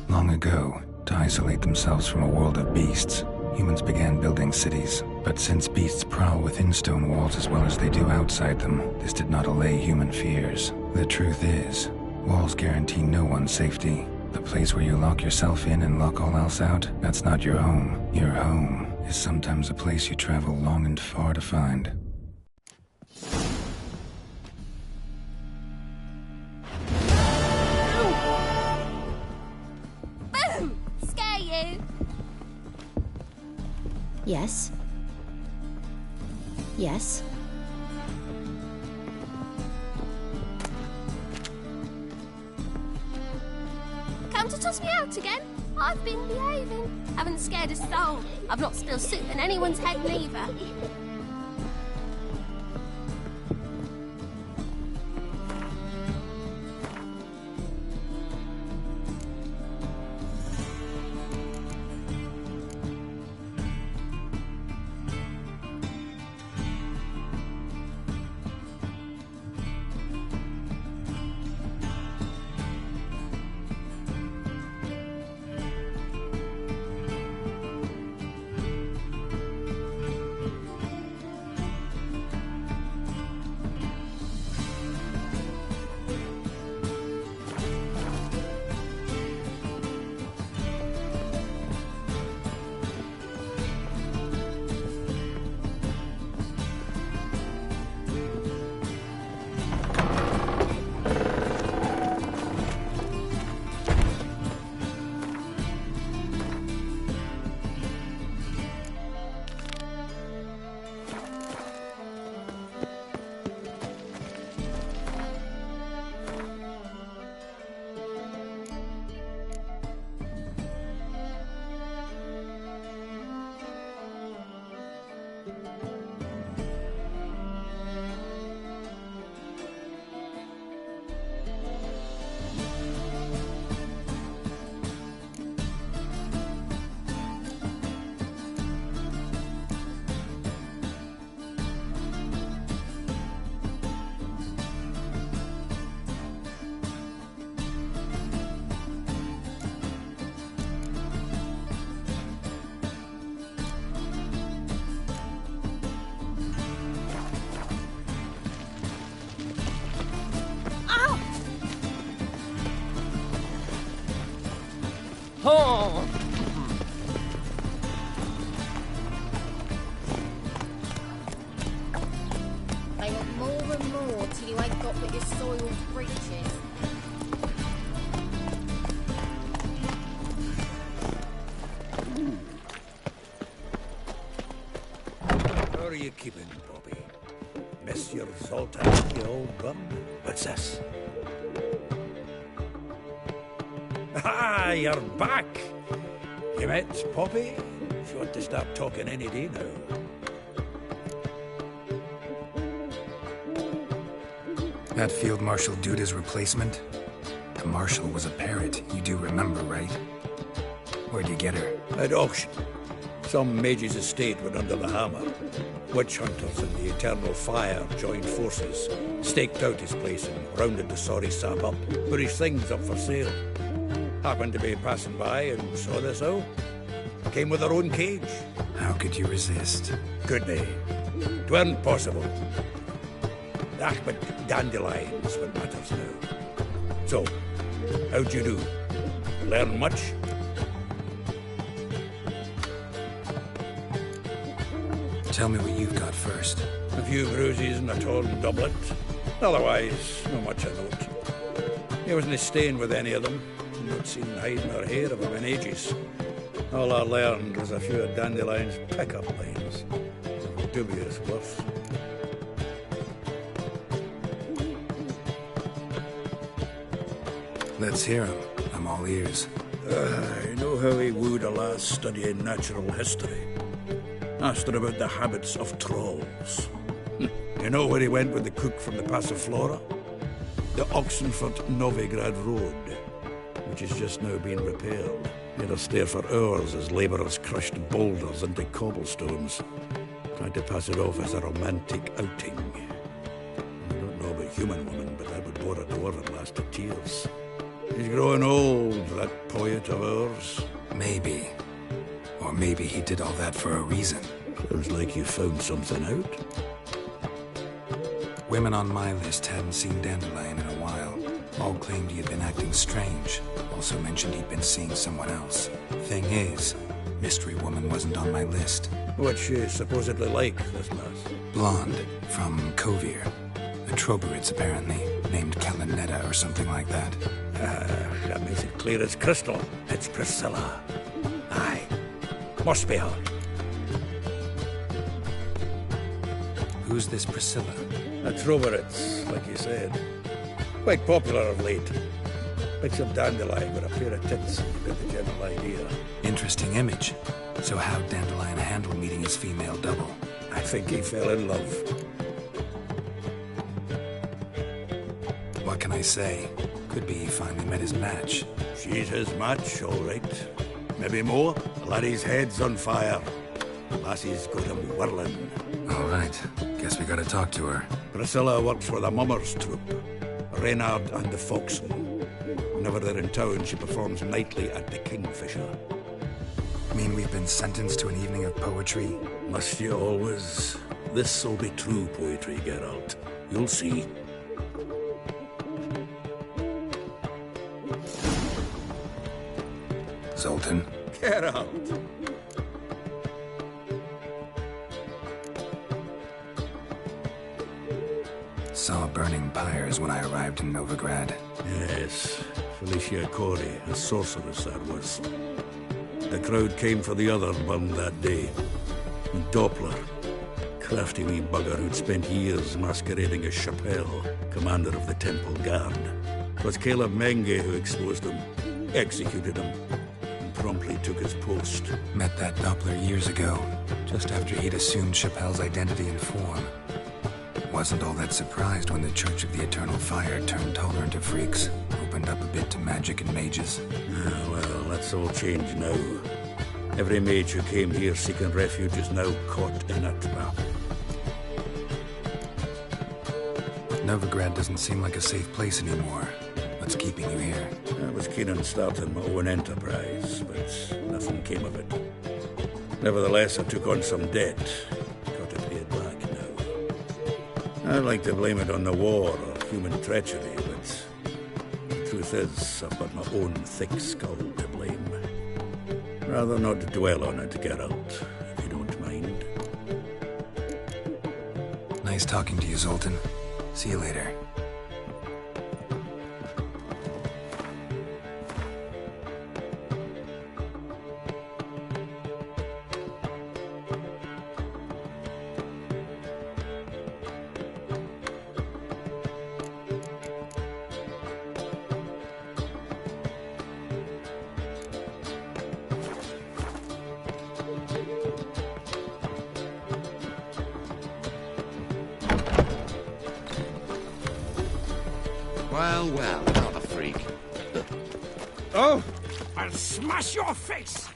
Long ago, To isolate themselves from a world of beasts, humans began building cities. But since beasts prowl within stone walls as well as they do outside them, this did not allay human fears. The truth is, walls guarantee no one's safety. The place where you lock yourself in and lock all else out, that's not your home. Your home is sometimes a place you travel long and far to find. Boom! Scare you? Yes. Yes. Come to toss me out again? I've been behaving. Haven't scared a soul. I've not spilled soup in anyone's head neither. Oh! They want more and more till you ain't got but your soiled breeches. How are you keeping, Bobby? Miss your Zoltan, you old gun? What's this? Ah, you're back! You met Poppy? She ought to start talking any day now. That Field Marshal Duda's replacement? The Marshal was a parrot, you do remember, right? Where'd you get her? At auction. Some mage's estate went under the hammer. Witch hunters and the Eternal Fire joined forces, staked out his place and rounded the sorry sap up, put his things up for sale. Happened to be passing by and saw this out. Came with her own cage. How could you resist? Couldn't they? 'Tweren't possible. Ah, but dandelions what matters now. So, how'd you do? Learn much? Tell me what you've got first. A few bruises and a torn doublet. Otherwise, not much of note. He wasn't staying with any of them. Not seen hide nor hair of him in ages. All I learned was a few of Dandelion's pick-up lines. Dubious worth. Let's hear him. I'm all ears. I know how he wooed a lass studying natural history. Asked her about the habits of trolls. You know where he went with the cook from the Passiflora? The Oxenford-Novigrad Road, which is just now being repaired. He had to stare for hours as labourers crushed boulders into cobblestones, trying to pass it off as a romantic outing. I don't know about human women, but I would bore a dwarf at last to tears. He's growing old, that poet of ours. Maybe. Or maybe he did all that for a reason. Sounds like you found something out. Women on my list hadn't seen Dandelion in a while. All claimed he had been acting strange. Also mentioned he'd been seeing someone else. Thing is, Mystery Woman wasn't on my list. What's she supposedly like, this lass? Blonde, from Kovir. A Troberids, apparently. Named Kalinetta or something like that. That makes it clear as crystal. It's Priscilla. Aye. Must be her. Who's this Priscilla? A Troberids, like you said. Quite popular of late. Picks of Dandelion with a pair of tits. You get the general idea. Interesting image. So how'd Dandelion handle meeting his female double? I think he fell in love. What can I say? Could be he finally met his match. She's his match, all right. Maybe more. The laddie's head's on fire. Lassie's got him whirling. All right. Guess we gotta talk to her. Priscilla works for the Mummers troupe. Reynard and the Foxen. Whenever they're in town, she performs nightly at the Kingfisher. Mean we've been sentenced to an evening of poetry? Must you always? This'll be true poetry, Geralt. You'll see. Zoltan? Geralt! Saw burning pyres when I arrived in Novigrad. Yes, Felicia Corey, a sorceress that was. The crowd came for the other burned that day. And Doppler, crafty wee bugger who'd spent years masquerading as Chappelle, commander of the Temple Guard. It was Caleb Menge who exposed him, executed him, and promptly took his post. Met that Doppler years ago, just after he'd assumed Chappelle's identity and form. Wasn't all that surprised when the Church of the Eternal Fire turned tolerant of freaks, opened up a bit to magic and mages. Well, that's all changed now. Every mage who came here seeking refuge is now caught in a trap. Novigrad doesn't seem like a safe place anymore. What's keeping you here? I was keen on starting my own enterprise, but nothing came of it. Nevertheless, I took on some debt. Got to pay it back now. I'd like to blame it on the war or human treachery, but the truth is, I've got my own thick skull to blame. Rather not dwell on it, Geralt, if you don't mind. Nice talking to you, Zoltan. See you later. Well, another freak. Oh! I'll smash your face!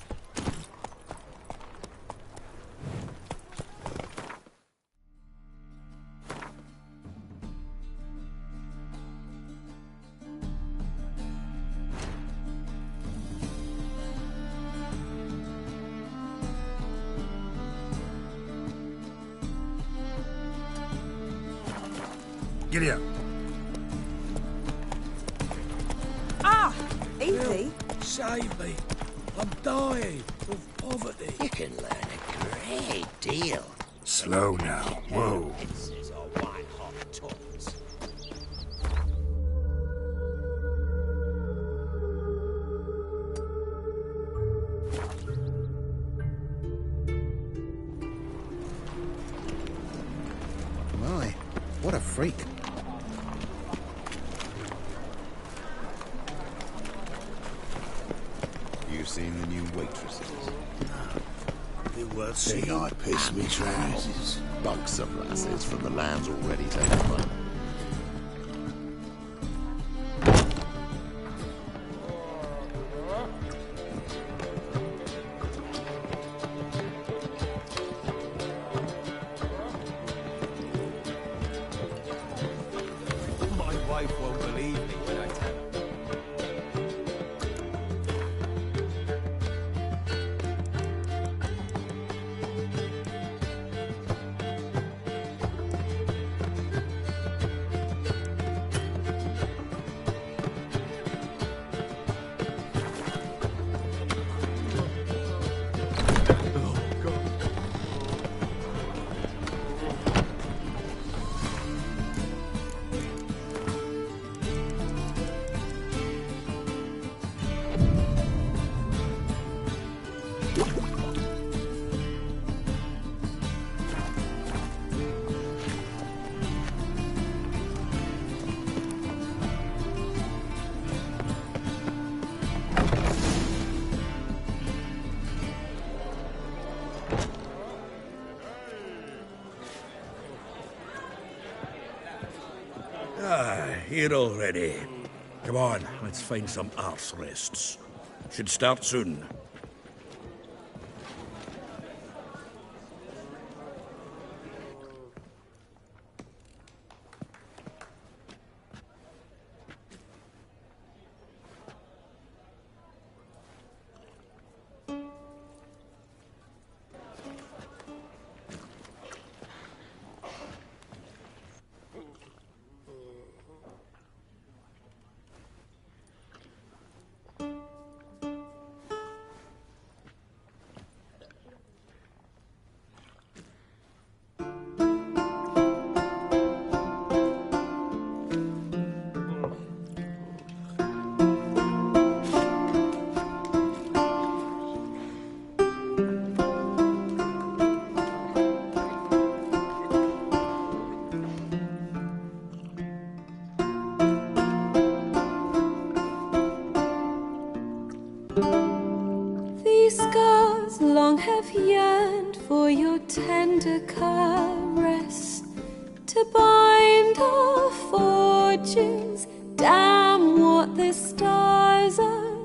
Giddy up. Evie? Save me. I'm dying of poverty. You can learn a great deal. Slow now. Whoa. Pieces of white-hot talks. My, what a freak. You seen the new waitresses? Be worth They seeing. I piss me trousers. Buxom lasses from the lands already taken by. My wife won't believe me when I tell her. Here already. Come on, let's find some arse rests. Should start soon. These scars long have yearned for your tender caress, to bind our fortunes. Damn what the stars are.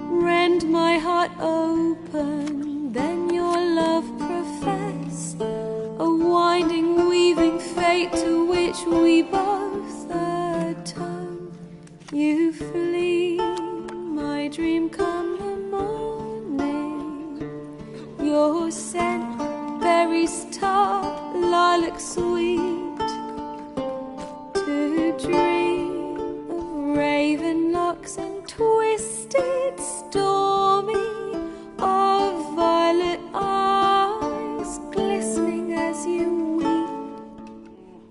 Rend my heart open, then your love profess, a winding, weaving fate to which we both atone. You flee, my dream come the morning. Your scent, berries tart, lilac sweet, to dream of raven locks and twisted stormy, of violet eyes glistening as you weep.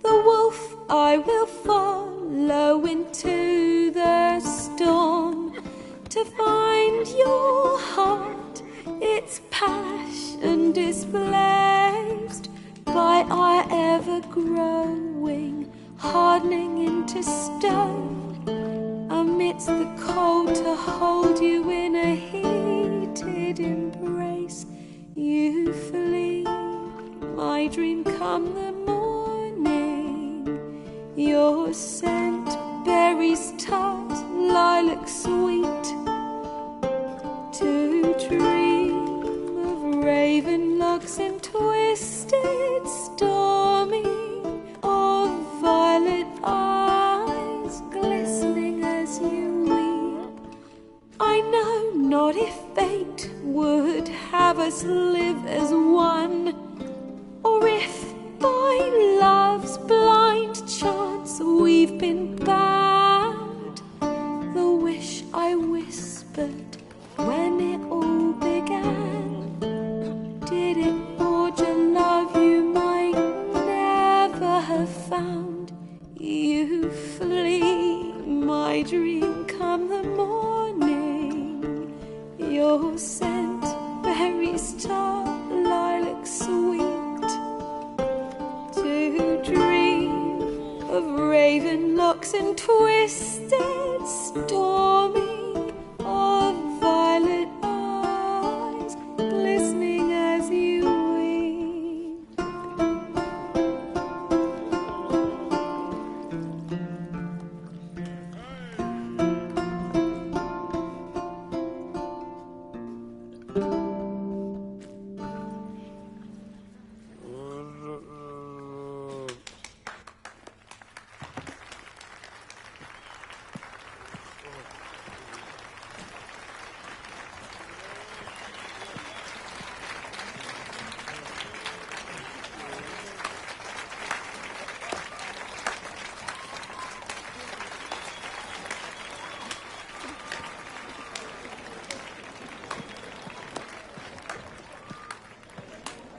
The wolf I will follow into the storm, to find your heart, its passion displaced by our ever-growing, hardening into stone, amidst the cold to hold you in a heated embrace. You flee, my dream come the morning, your scent, berries tart, lilac sweet, to dream of raven locks and twisted stormy, of violet eyes glistening as you weep. I know not if fate would have us live as one, or if by love's blind chance we've been bound. The wish I whispered when it all began, did it forge a love you might never have found? You flee, my dream come the morning, your scent, berries tart, lilac sweet, to dream of raven locks and twisted stormy, of violet eyes glistening as you weep.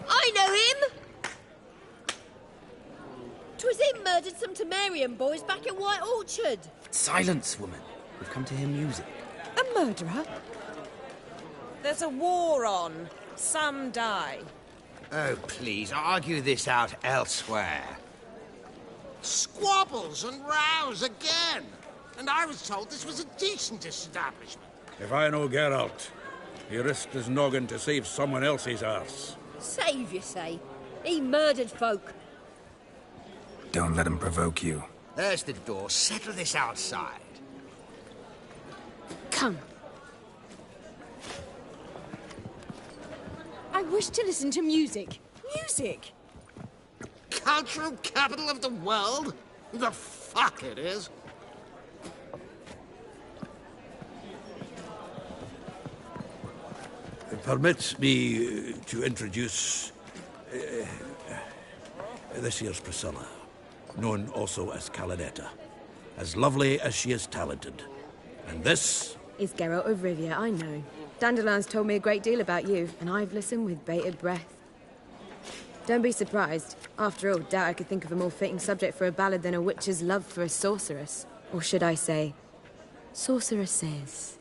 I know him! 'Twas him murdered some Temerian boys back at White Orchard. Silence, woman. We've come to hear music. A murderer? There's a war on. Some die. Oh, please, argue this out elsewhere. Squabbles and rows again. And I was told this was a decent establishment. If I know Geralt, he risked his noggin to save someone else's arse. Save, you say? He murdered folk. Don't let him provoke you. There's the door. Settle this outside. Come. I wish to listen to music. Music! Cultural capital of the world? The fuck it is. Permit me to introduce this here's Priscilla, known also as Calinetta, as lovely as she is talented. And this is Geralt of Rivia, I know. Dandelion's told me a great deal about you, and I've listened with bated breath. Don't be surprised. After all, doubt I could think of a more fitting subject for a ballad than a witch's love for a sorceress. Or should I say, sorceresses.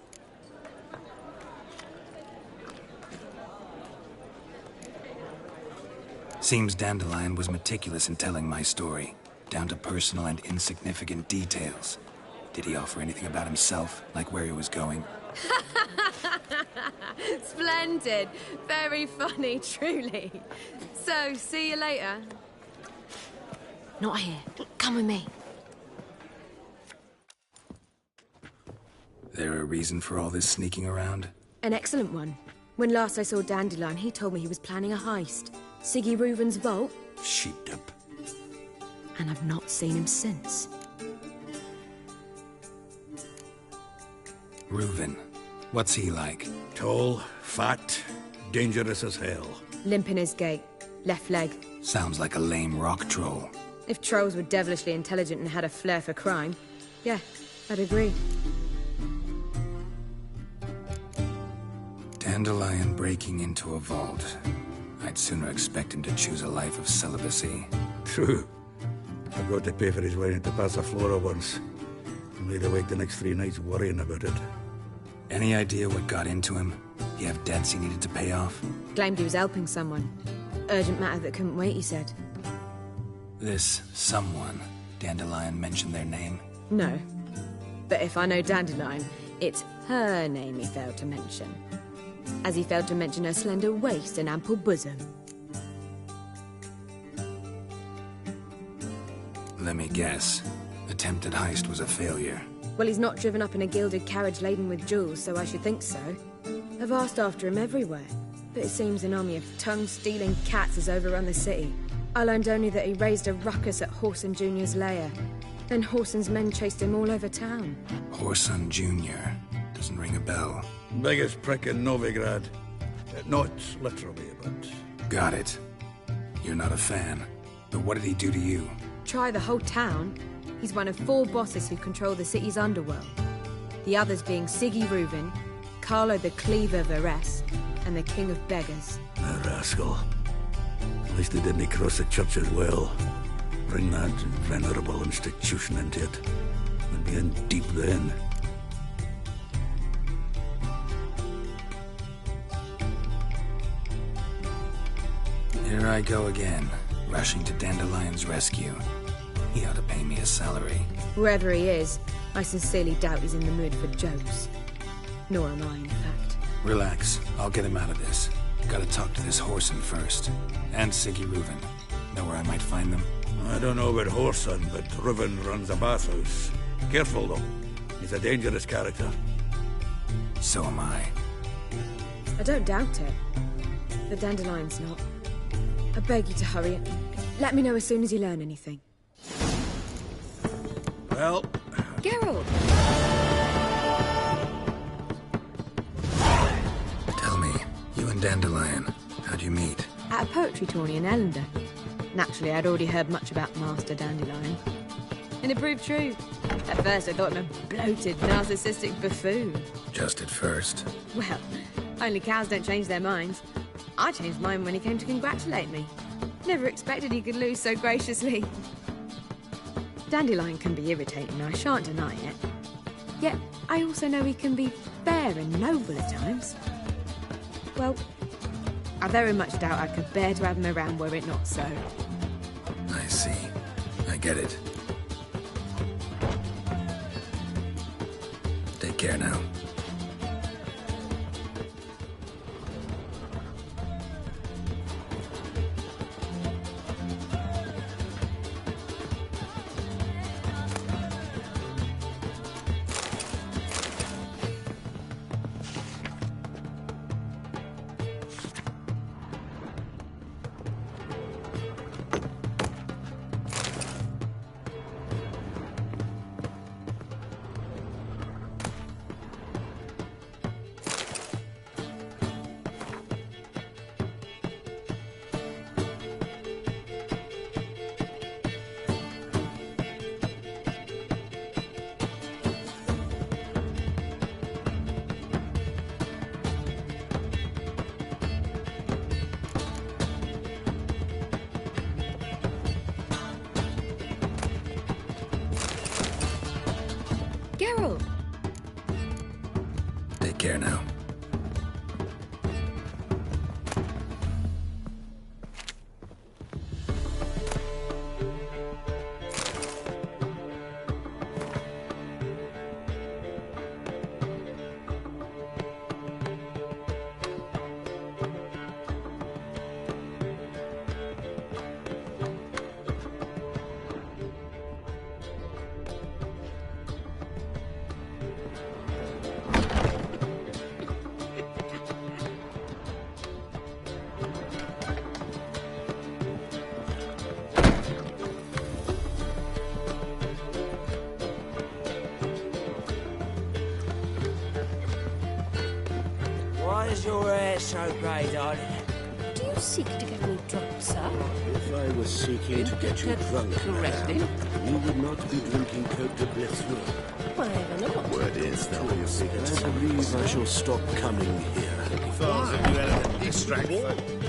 Seems Dandelion was meticulous in telling my story, down to personal and insignificant details. Did he offer anything about himself, like where he was going? Splendid. Very funny, truly. So, see you later. Not here. Come with me. There a reason for all this sneaking around? An excellent one. When last I saw Dandelion, he told me he was planning a heist. Siggy Reuven's vault. Sheeped up. And I've not seen him since. Reuven. What's he like? Tall, fat, dangerous as hell. Limp in his gait. Left leg. Sounds like a lame rock troll. If trolls were devilishly intelligent and had a flair for crime, yeah, I'd agree. Dandelion breaking into a vault. I'd sooner expect him to choose a life of celibacy. True. I got to pay for his wine at the Passaflora once. And laid awake the next 3 nights worrying about it. Any idea what got into him? He have debts he needed to pay off? Claimed he was helping someone. Urgent matter that couldn't wait, he said. This someone, Dandelion mentioned their name? No. But if I know Dandelion, it's her name he failed to mention. As he failed to mention her slender waist and ample bosom. Let me guess. Attempted heist was a failure. Well, he's not driven up in a gilded carriage laden with jewels, so I should think so. I've asked after him everywhere, but it seems an army of tongue-stealing cats has overrun the city. I learned only that he raised a ruckus at Whoreson Jr.'s lair. Then Whoreson's men chased him all over town. Whoreson Jr. Doesn't ring a bell. Biggest prick in Novigrad. Not literally, but... Got it. You're not a fan. But what did he do to you? Try the whole town. He's one of 4 bosses who control the city's underworld. The others being Siggy Reuven, Carlo the Cleaver Varese, and the King of Beggars. A rascal. At least they didn't cross the church as well. Bring that venerable institution into it. We'd be in deep then. Here I go again, rushing to Dandelion's rescue. He ought to pay me a salary. Wherever he is, I sincerely doubt he's in the mood for jokes. Nor am I, in fact. Relax. I'll get him out of this. Gotta talk to this Whoreson first. And Siggy Reuven. Know where I might find them? I don't know about Whoreson, but Reuven runs a bathhouse. Careful, though. He's a dangerous character. So am I. I don't doubt it. But Dandelion's not. I beg you to hurry. Let me know as soon as you learn anything. Well... Geralt! Tell me, you and Dandelion, how'd you meet? At a poetry tourney in Ellender. Naturally, I'd already heard much about Master Dandelion. And it proved true. At first, I thought him a bloated, narcissistic buffoon. Just at first. Well, only cows don't change their minds. I changed mine when he came to congratulate me. Never expected he could lose so graciously. Dandelion can be irritating, I shan't deny it. Yet, I also know he can be fair and noble at times. Well, I very much doubt I could bear to have him around were it not so. I see. I get it. Take care now. Is your hair so grey, darling? Do you seek to get me drunk, sir? If I was seeking to get you drunk, correctly, you would not be drinking Cote de Blessure. Why ever not? Word is they'll be I believe I shall stop coming here. Father, you elegant distract.